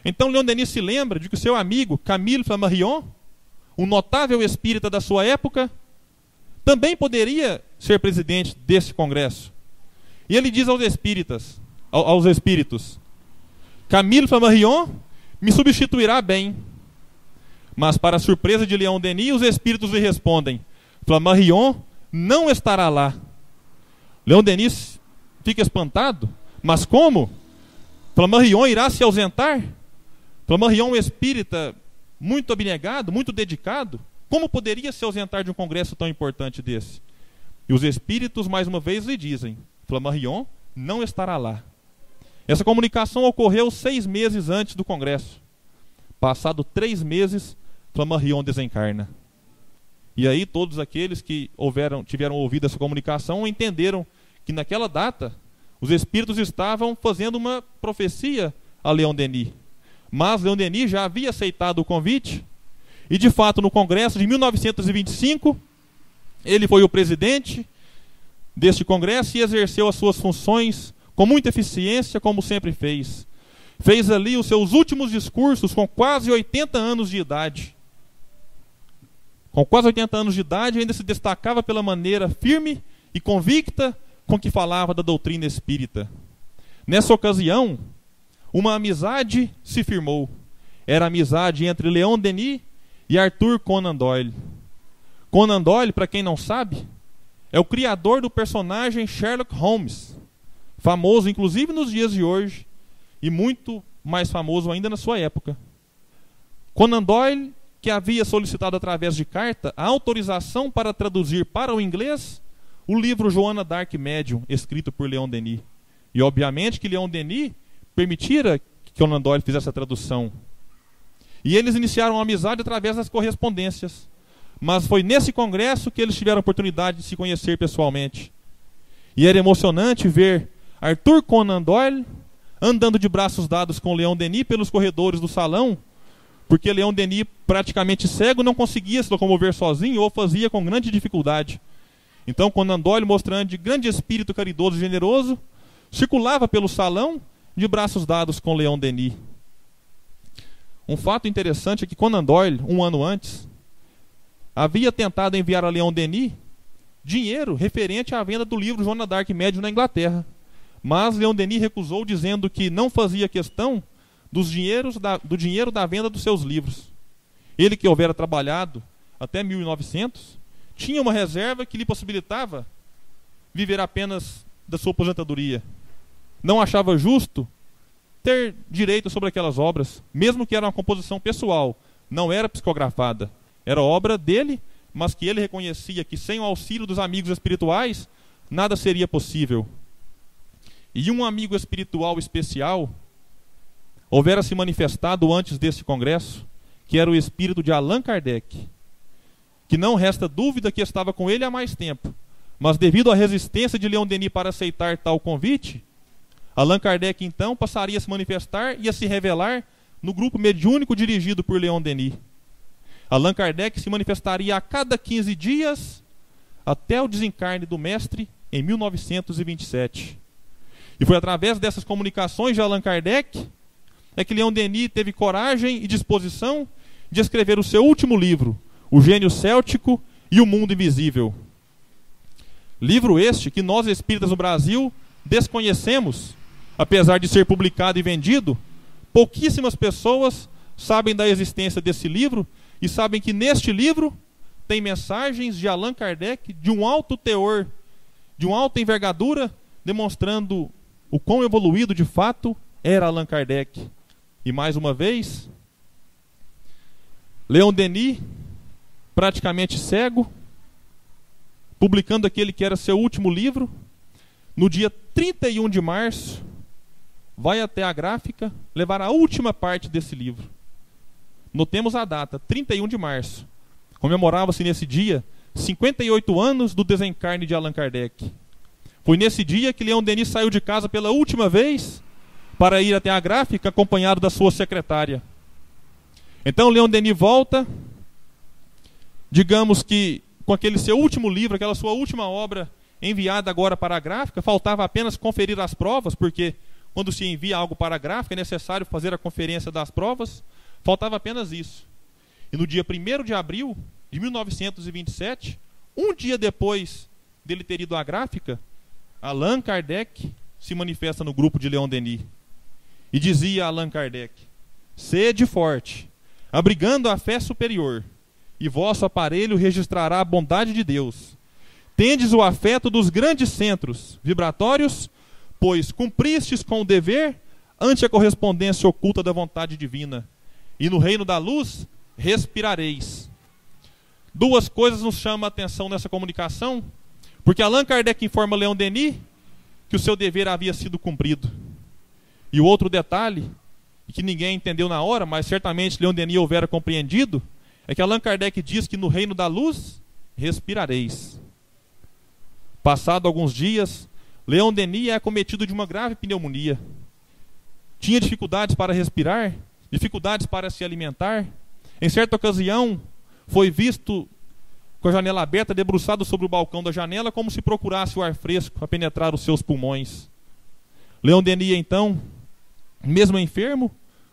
A: Então Leon Denis se lembra de que o seu amigo Camille Flammarion, um notável espírita da sua época, também poderia ser presidente desse congresso. E ele diz aos espíritos, Camille Flammarion me substituirá bem. Mas para a surpresa de Leon Denis, os espíritos lhe respondem, Flammarion não estará lá. Leon Denis fica espantado, mas como? Flammarion irá se ausentar? Flammarion, um espírita muito abnegado, muito dedicado, como poderia se ausentar de um congresso tão importante desse? E os espíritos mais uma vez lhe dizem, Flammarion não estará lá. Essa comunicação ocorreu 6 meses antes do congresso. Passado 3 meses, Flammarion desencarna. E aí todos aqueles que tiveram ouvido essa comunicação entenderam que naquela data os espíritos estavam fazendo uma profecia a Leon Denis. Mas Leon Denis já havia aceitado o convite e de fato no congresso de 1925 ele foi o presidente deste congresso e exerceu as suas funções com muita eficiência, como sempre fez. Fez ali os seus últimos discursos com quase 80 anos de idade. Com quase 80 anos de idade, ainda se destacava pela maneira firme e convicta com que falava da doutrina espírita. Nessa ocasião, uma amizade se firmou. Era a amizade entre Leon Denis e Arthur Conan Doyle. Conan Doyle, para quem não sabe, é o criador do personagem Sherlock Holmes, famoso inclusive nos dias de hoje, e muito mais famoso ainda na sua época. Conan Doyle, que havia solicitado através de carta a autorização para traduzir para o inglês o livro Joana d'Arc Médium, escrito por Leon Denis. E obviamente que Leon Denis permitira que Conan Doyle fizesse a tradução. E eles iniciaram uma amizade através das correspondências. Mas foi nesse congresso que eles tiveram a oportunidade de se conhecer pessoalmente. E era emocionante ver Arthur Conan Doyle andando de braços dados com Leon Denis pelos corredores do salão, porque Leon Denis, praticamente cego, não conseguia se locomover sozinho ou fazia com grande dificuldade. Então Conan Doyle, mostrando de grande espírito caridoso e generoso, circulava pelo salão de braços dados com Leon Denis. Um fato interessante é que Conan Doyle, 1 ano antes, havia tentado enviar a Leon Denis dinheiro referente à venda do livro Joana d'Arc Médium na Inglaterra. Mas Leon Denis recusou, dizendo que não fazia questão do dinheiro da venda dos seus livros. ele que houvera trabalhado até 1900, tinha uma reserva que lhe possibilitava viver apenas da sua aposentadoria. Não achava justo ter direito sobre aquelas obras, mesmo que era uma composição pessoal, não era psicografada. Era obra dele, mas que ele reconhecia que sem o auxílio dos amigos espirituais, nada seria possível. E um amigo espiritual especial houvera se manifestado antes desse congresso, que era o espírito de Allan Kardec, que não resta dúvida que estava com ele há mais tempo, mas devido à resistência de Leon Denis para aceitar tal convite, Allan Kardec então passaria a se manifestar e a se revelar no grupo mediúnico dirigido por Leon Denis. Allan Kardec se manifestaria a cada 15 dias até o desencarne do mestre em 1927. E foi através dessas comunicações de Allan Kardec é que Leon Denis teve coragem e disposição de escrever o seu último livro, O Gênio Céltico e o Mundo Invisível. Livro este que nós espíritas no Brasil desconhecemos, apesar de ser publicado e vendido. Pouquíssimas pessoas sabem da existência desse livro e sabem que neste livro tem mensagens de Allan Kardec de um alto teor, de uma alta envergadura, demonstrando o quão evoluído de fato era Allan Kardec. E mais uma vez, Leon Denis, praticamente cego, publicando aquele que era seu último livro, no dia 31 de março, vai até a gráfica levar a última parte desse livro. Notemos a data, 31 de março. Comemorava-se nesse dia 58 anos do desencarne de Allan Kardec. Foi nesse dia que Leon Denis saiu de casa pela última vez para ir até a gráfica acompanhado da sua secretária. Então Leon Denis volta, digamos que com aquele seu último livro, aquela sua última obra enviada agora para a gráfica, faltava apenas conferir as provas, porque quando se envia algo para a gráfica é necessário fazer a conferência das provas, faltava apenas isso. E no dia 1º de abril de 1927, um dia depois dele ter ido à gráfica, Allan Kardec se manifesta no grupo de Leon Denis. E dizia a Allan Kardec: sede forte, abrigando a fé superior, e vosso aparelho registrará a bondade de Deus. Tendes o afeto dos grandes centros vibratórios, pois cumpristes com o dever ante a correspondência oculta da vontade divina. E no reino da luz respirareis. Duas coisas nos chamam a atenção nessa comunicação, porque Allan Kardec informa Leon Denis que o seu dever havia sido cumprido. E o outro detalhe, que ninguém entendeu na hora, mas certamente Leon Denis houvera compreendido, é que Allan Kardec diz que no reino da luz respirareis. Passado alguns dias, Leon Denis é acometido de uma grave pneumonia. Tinha dificuldades para respirar, dificuldades para se alimentar. Em certa ocasião, foi visto com a janela aberta, debruçado sobre o balcão da janela, como se procurasse o ar fresco a penetrar os seus pulmões. Leon Denis, então, mesmo enfermo,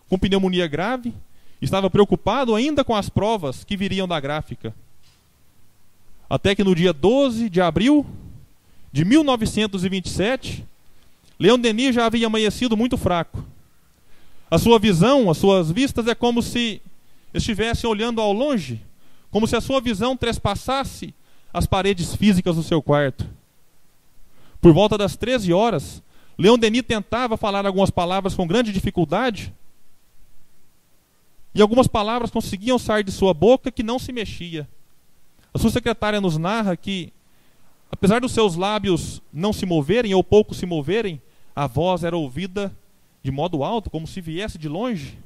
A: com pneumonia grave, estava preocupado ainda com as provas que viriam da gráfica. Até que no dia 12 de abril de 1927, Leon Denis já havia amanhecido muito fraco. A sua visão, as suas vistas é como se estivesse olhando ao longe, como se a sua visão trespassasse as paredes físicas do seu quarto. Por volta das 13 horas, Leon Denis tentava falar algumas palavras com grande dificuldade, e algumas palavras conseguiam sair de sua boca que não se mexia. A sua secretária nos narra que, apesar dos seus lábios não se moverem, ou pouco se moverem, a voz era ouvida de modo alto, como se viesse de longe.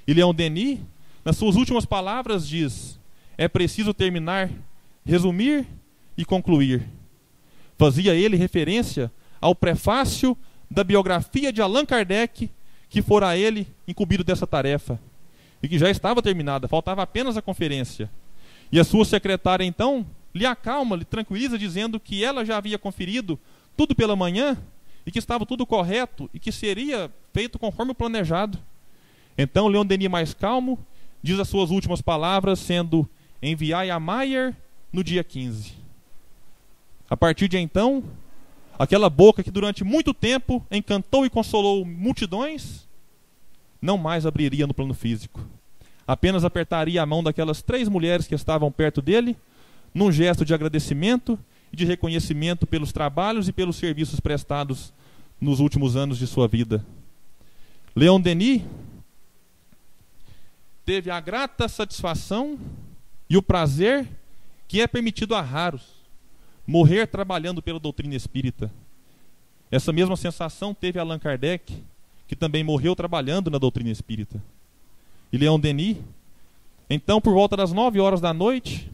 A: E Leon Denis, nas suas últimas palavras, diz: é preciso terminar, resumir e concluir. Fazia ele referência ao prefácio da biografia de Allan Kardec, que fora a ele incumbido dessa tarefa, e que já estava terminada, faltava apenas a conferência. E a sua secretária, então, lhe acalma, lhe tranquiliza, dizendo que ela já havia conferido tudo pela manhã, e que estava tudo correto, e que seria feito conforme o planejado. Então, Leon Denis, mais calmo, diz as suas últimas palavras, sendo: enviai a Maier no dia 15. A partir de então, aquela boca que durante muito tempo encantou e consolou multidões, não mais abriria no plano físico. apenas apertaria a mão daquelas 3 mulheres que estavam perto dele, num gesto de agradecimento e de reconhecimento pelos trabalhos e pelos serviços prestados nos últimos anos de sua vida. Leon Denis teve a grata satisfação e o prazer que é permitido a raros, morrer trabalhando pela doutrina espírita. Essa mesma sensação teve Allan Kardec, que também morreu trabalhando na doutrina espírita. E Leon Denis, então, por volta das 9 horas da noite,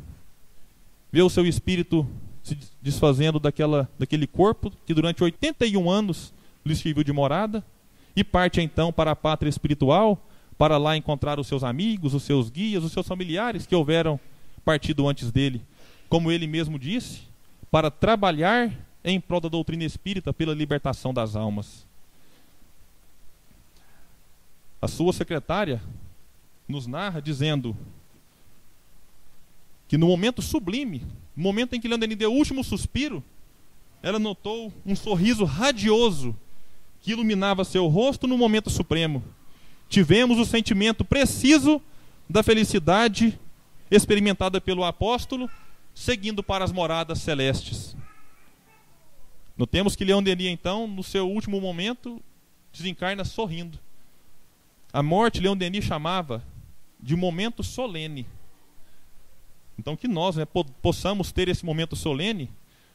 A: vê o seu espírito se desfazendo daquele corpo que durante 81 anos lhe serviu de morada, e parte então para a pátria espiritual, para lá encontrar os seus amigos, os seus guias, os seus familiares que houveram partido antes dele. Como ele mesmo disse, para trabalhar em prol da doutrina espírita pela libertação das almas. A sua secretária nos narra dizendo que no momento sublime, no momento em que Leon Denis deu o último suspiro, ela notou um sorriso radioso que iluminava seu rosto no momento supremo. Tivemos o sentimento preciso da felicidade experimentada pelo apóstolo, seguindo para as moradas celestes. Notemos que Leon Denis, então, no seu último momento, desencarna sorrindo. A morte, Leon Denis chamava de momento solene. Então que nós, possamos ter esse momento solene,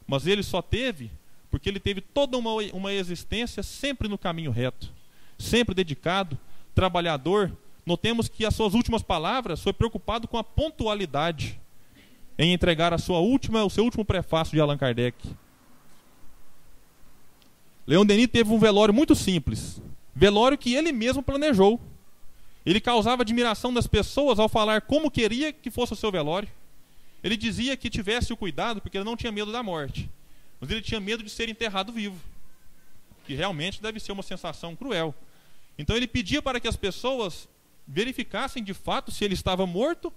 A: mas ele só teve porque ele teve toda uma existência sempre no caminho reto, sempre dedicado, trabalhador. Notemos que as suas últimas palavras foi preocupado com a pontualidade em entregar o seu último prefácio de Allan Kardec. Leon Denis teve um velório muito simples, velório que ele mesmo planejou. Ele causava admiração das pessoas ao falar como queria que fosse o seu velório. Ele dizia que tivesse o cuidado porque ele não tinha medo da morte, mas ele tinha medo de ser enterrado vivo, que realmente deve ser uma sensação cruel. Então ele pedia para que as pessoas verificassem de fato se ele estava morto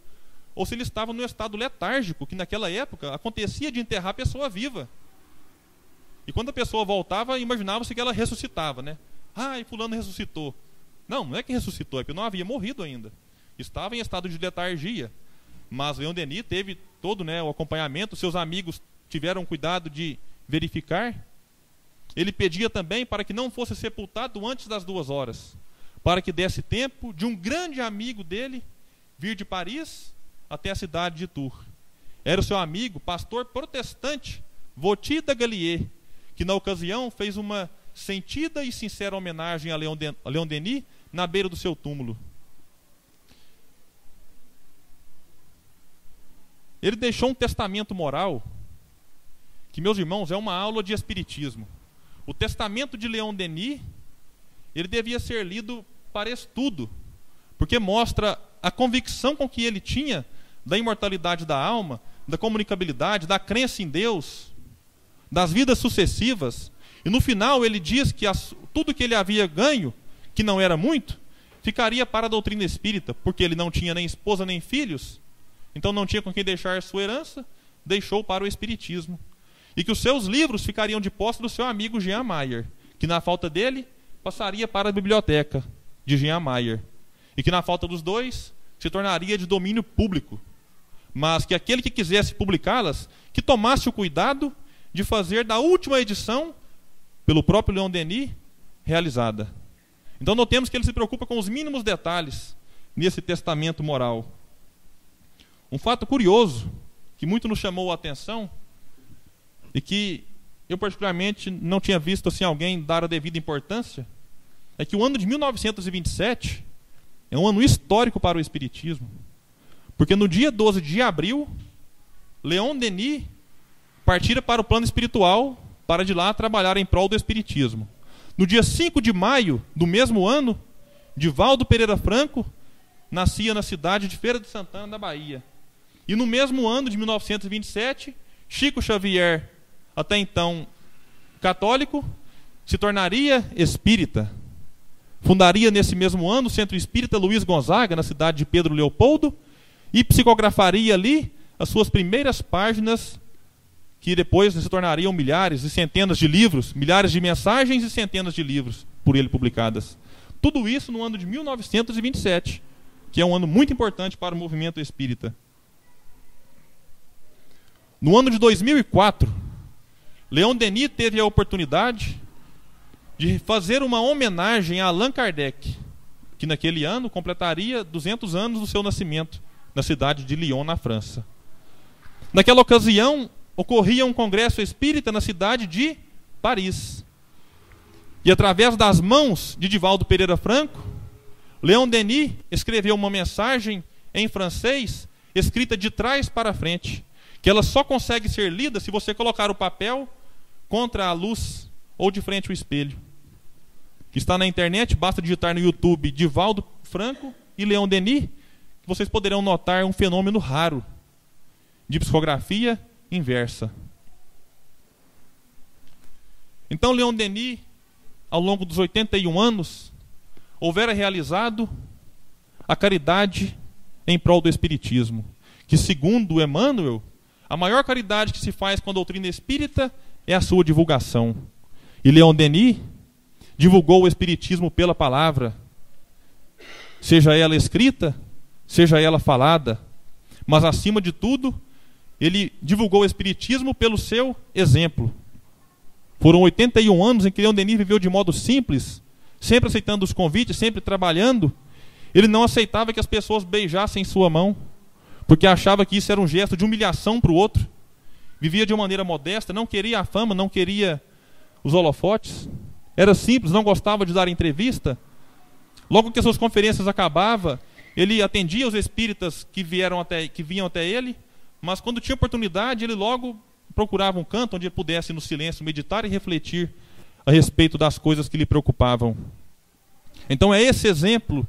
A: ou se ele estava no estado letárgico, que naquela época acontecia de enterrar a pessoa viva. E quando a pessoa voltava, imaginava-se que ela ressuscitava, né? Ah, e fulano ressuscitou. Não é que ressuscitou, é porque não havia morrido ainda. Estava em estado de letargia. Mas Leon Denis teve todo, o acompanhamento, seus amigos tiveram cuidado de verificar. Ele pedia também para que não fosse sepultado antes das 2 horas, para que desse tempo de um grande amigo dele vir de Paris até a cidade de Tours. Era o seu amigo, pastor protestante, Vauthier de Gallier, que na ocasião fez uma sentida e sincera homenagem a Leon Denis na beira do seu túmulo. Ele deixou um testamento moral que, meus irmãos, é uma aula de espiritismo. O testamento de Leon Denis, ele devia ser lido para estudo, porque mostra a convicção com que ele tinha da imortalidade da alma, da comunicabilidade, da crença em Deus, das vidas sucessivas. E no final ele diz que tudo que ele havia ganho, que não era muito, ficaria para a doutrina espírita, porque ele não tinha nem esposa nem filhos, então não tinha com quem deixar sua herança, deixou para o espiritismo. E que os seus livros ficariam de posse do seu amigo Jean Mayer, que na falta dele, passaria para a biblioteca de Jean Mayer. E que na falta dos dois, se tornaria de domínio público. Mas que aquele que quisesse publicá-las, que tomasse o cuidado de fazer da última edição, pelo próprio Leon Denis, realizada. Então notemos que ele se preocupa com os mínimos detalhes nesse testamento moral. Um fato curioso, que muito nos chamou a atenção, e que eu particularmente não tinha visto assim alguém dar a devida importância, é que o ano de 1927 é um ano histórico para o espiritismo. Porque no dia 12 de abril, Leon Denis partira para o plano espiritual, para de lá trabalhar em prol do espiritismo. No dia 5 de maio do mesmo ano, Divaldo Pereira Franco nascia na cidade de Feira de Santana, na Bahia. E no mesmo ano de 1927, Chico Xavier, até então católico, se tornaria espírita. Fundaria nesse mesmo ano o Centro Espírita Luiz Gonzaga, na cidade de Pedro Leopoldo, e psicografaria ali as suas primeiras páginas, que depois se tornariam milhares e centenas de livros, milhares de mensagens e centenas de livros por ele publicadas. Tudo isso no ano de 1927. que é um ano muito importante para o movimento espírita. No ano de 2004, Leon Denis teve a oportunidade de fazer uma homenagem a Allan Kardec, que naquele ano completaria 200 anos do seu nascimento, na cidade de Lyon, na França. Naquela ocasião, ocorria um congresso espírita na cidade de Paris. E através das mãos de Divaldo Pereira Franco, Leon Denis escreveu uma mensagem em francês, escrita de trás para frente, que ela só consegue ser lida se você colocar o papel contra a luz ou de frente ao espelho. Que está na internet, basta digitar no YouTube Divaldo Franco e Leon Denis, que vocês poderão notar um fenômeno raro de psicografia inversa. Então Leon Denis, ao longo dos 81 anos, houvera realizado a caridade em prol do Espiritismo, que segundo Emmanuel, a maior caridade que se faz com a doutrina espírita é a sua divulgação. E Leon Denis divulgou o Espiritismo pela palavra, seja ela escrita, seja ela falada, mas acima de tudo, ele divulgou o Espiritismo pelo seu exemplo. Foram 81 anos em que Leon Denis viveu de modo simples, sempre aceitando os convites, sempre trabalhando. Ele não aceitava que as pessoas beijassem sua mão, porque achava que isso era um gesto de humilhação para o outro. Vivia de uma maneira modesta, não queria a fama, não queria os holofotes. Era simples, não gostava de dar entrevista. Logo que as suas conferências acabavam, ele atendia os espíritas que vinham até ele, mas quando tinha oportunidade, ele logo procurava um canto onde ele pudesse, no silêncio, meditar e refletir a respeito das coisas que lhe preocupavam. Então é esse exemplo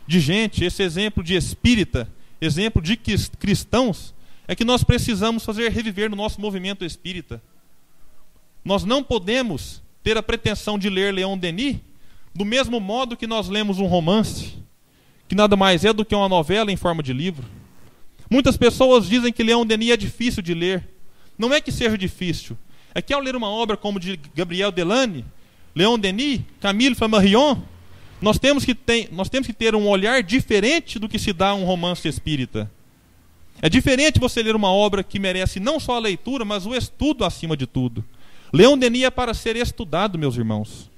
A: de gente, esse exemplo de espírita, exemplo de cristãos, é que nós precisamos fazer reviver no nosso movimento espírita. Nós não podemos ter a pretensão de ler Leon Denis do mesmo modo que nós lemos um romance, que nada mais é do que uma novela em forma de livro. Muitas pessoas dizem que Leon Denis é difícil de ler. Não é que seja difícil, é que ao ler uma obra como de Gabriel Delany, Leon Denis, Camille Flammarion, nós temos que ter um olhar diferente do que se dá a um romance espírita. É diferente você ler uma obra que merece não só a leitura, mas o estudo acima de tudo. Leon Denis é para ser estudado, meus irmãos.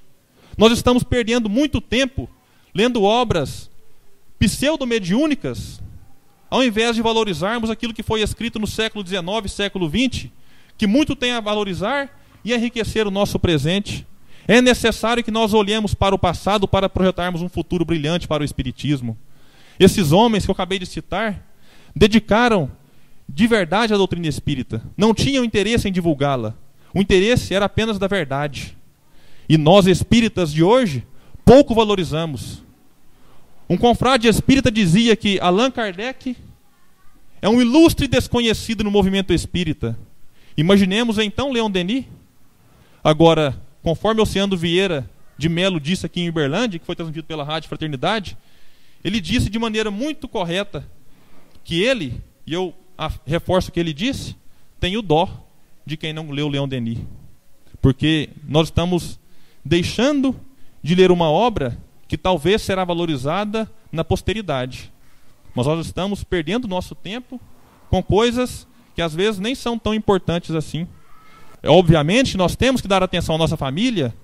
A: Nós estamos perdendo muito tempo lendo obras pseudo-mediúnicas, ao invés de valorizarmos aquilo que foi escrito no século XIX, século XX, que muito tem a valorizar e enriquecer o nosso presente. É necessário que nós olhemos para o passado para projetarmos um futuro brilhante para o Espiritismo. Esses homens que eu acabei de citar dedicaram de verdade a doutrina espírita. Não tinham interesse em divulgá-la. O interesse era apenas da verdade. E nós espíritas de hoje pouco valorizamos. Um confrade espírita dizia que Allan Kardec é um ilustre desconhecido no movimento espírita. Imaginemos então Leon Denis. Agora, conforme Oceano Vieira de Melo disse aqui em Uberlândia, que foi transmitido pela Rádio Fraternidade, ele disse de maneira muito correta que ele, e eu reforço o que ele disse, tem o dó de quem não leu Leon Denis. Porque nós estamos deixando de ler uma obra que talvez será valorizada na posteridade. Mas nós estamos perdendo nosso tempo com coisas que às vezes nem são tão importantes assim. Obviamente, nós temos que dar atenção à nossa família,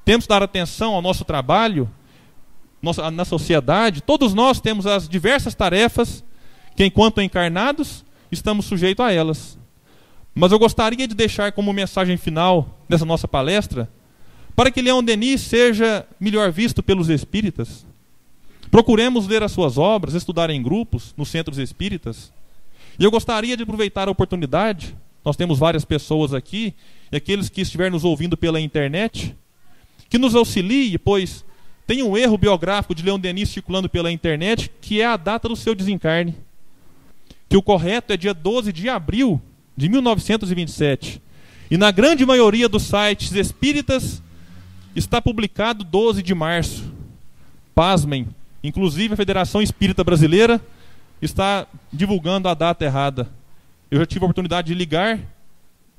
A: temos que dar atenção ao nosso trabalho, na sociedade. Todos nós temos as diversas tarefas que, enquanto encarnados, estamos sujeitos a elas. Mas eu gostaria de deixar como mensagem final dessa nossa palestra, para que Leon Denis seja melhor visto pelos espíritas. Procuremos ler as suas obras, estudar em grupos, nos centros espíritas. E eu gostaria de aproveitar a oportunidade, nós temos várias pessoas aqui, e aqueles que estiverem nos ouvindo pela internet, que nos auxilie, pois tem um erro biográfico de Leon Denis circulando pela internet, que é a data do seu desencarne. Que o correto é dia 12 de abril de 1927. E na grande maioria dos sites espíritas está publicado 12 de março. Pasmem, inclusive a Federação Espírita Brasileira está divulgando a data errada. Eu já tive a oportunidade de ligar,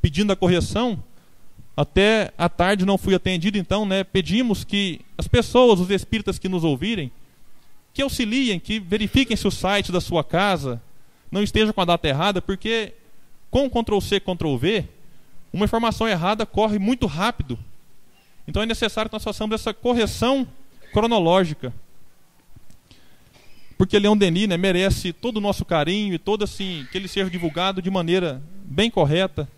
A: pedindo a correção. Até à tarde não fui atendido, então pedimos que as pessoas, os espíritas que nos ouvirem, que auxiliem, que verifiquem se o site da sua casa não esteja com a data errada, porque com Ctrl+C, Ctrl+V, uma informação errada corre muito rápido. Então é necessário que nós façamos essa correção cronológica. Porque Leon Denis, né, merece todo o nosso carinho e todo assim, que ele seja divulgado de maneira bem correta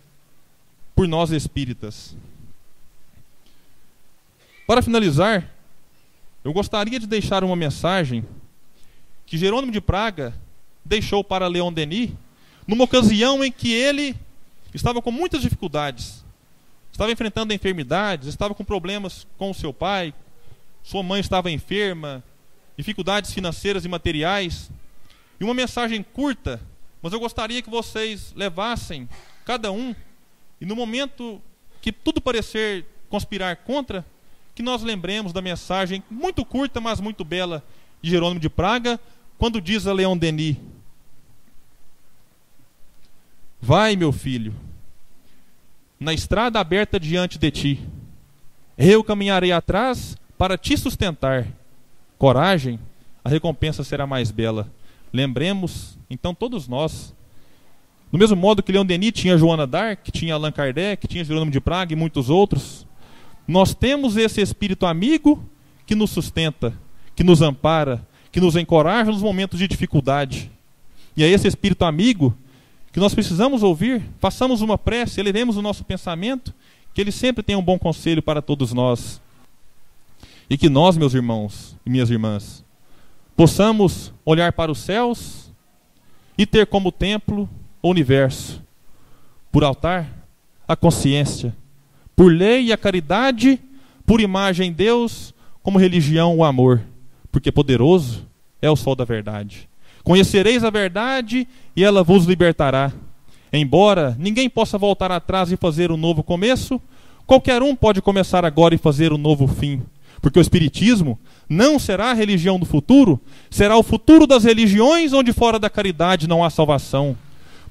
A: por nós espíritas. Para finalizar, eu gostaria de deixar uma mensagem que Jerônimo de Praga deixou para Leon Denis numa ocasião em que ele estava com muitas dificuldades, estava enfrentando enfermidades, estava com problemas com o seu pai, sua mãe estava enferma, dificuldades financeiras e materiais. E uma mensagem curta, mas eu gostaria que vocês levassem cada um, e no momento que tudo parecer conspirar contra, que nós lembremos da mensagem muito curta, mas muito bela de Jerônimo de Praga, quando diz a Leon Denis: vai, meu filho, na estrada aberta diante de ti, eu caminharei atrás para te sustentar. Coragem, a recompensa será mais bela. Lembremos, então, todos nós, do mesmo modo que Leon Denis tinha Joana d'Arc, tinha Allan Kardec, tinha Jerônimo de Praga e muitos outros, nós temos esse espírito amigo que nos sustenta, que nos ampara, que nos encoraja nos momentos de dificuldade. E é esse espírito amigo que nós precisamos ouvir. Façamos uma prece, elevemos o nosso pensamento, que ele sempre tem um bom conselho para todos nós. E que nós, meus irmãos e minhas irmãs, possamos olhar para os céus e ter como templo o universo, por altar a consciência, por lei a caridade, por imagem Deus, como religião o amor, porque poderoso é o sol da verdade. Conhecereis a verdade e ela vos libertará. Embora ninguém possa voltar atrás e fazer um novo começo, qualquer um pode começar agora e fazer um novo fim. Porque o Espiritismo não será a religião do futuro, será o futuro das religiões onde fora da caridade não há salvação.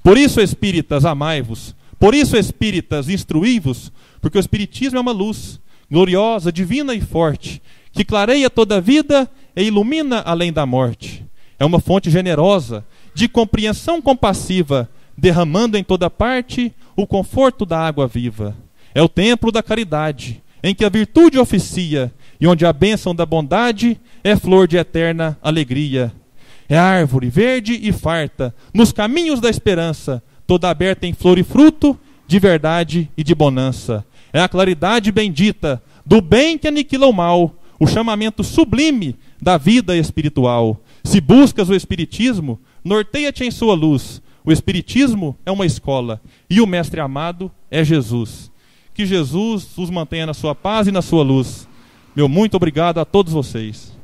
A: Por isso, espíritas, amai-vos. Por isso, espíritas, instruí-vos, porque o Espiritismo é uma luz gloriosa, divina e forte, que clareia toda a vida e ilumina além da morte. É uma fonte generosa, de compreensão compassiva, derramando em toda parte o conforto da água viva. É o templo da caridade, em que a virtude oficia, e onde a bênção da bondade é flor de eterna alegria. É árvore verde e farta, nos caminhos da esperança, toda aberta em flor e fruto, de verdade e de bonança. É a claridade bendita, do bem que aniquila o mal, o chamamento sublime da vida espiritual. Se buscas o Espiritismo, norteia-te em sua luz. O Espiritismo é uma escola, e o Mestre amado é Jesus. Que Jesus os mantenha na sua paz e na sua luz. Meu muito obrigado a todos vocês.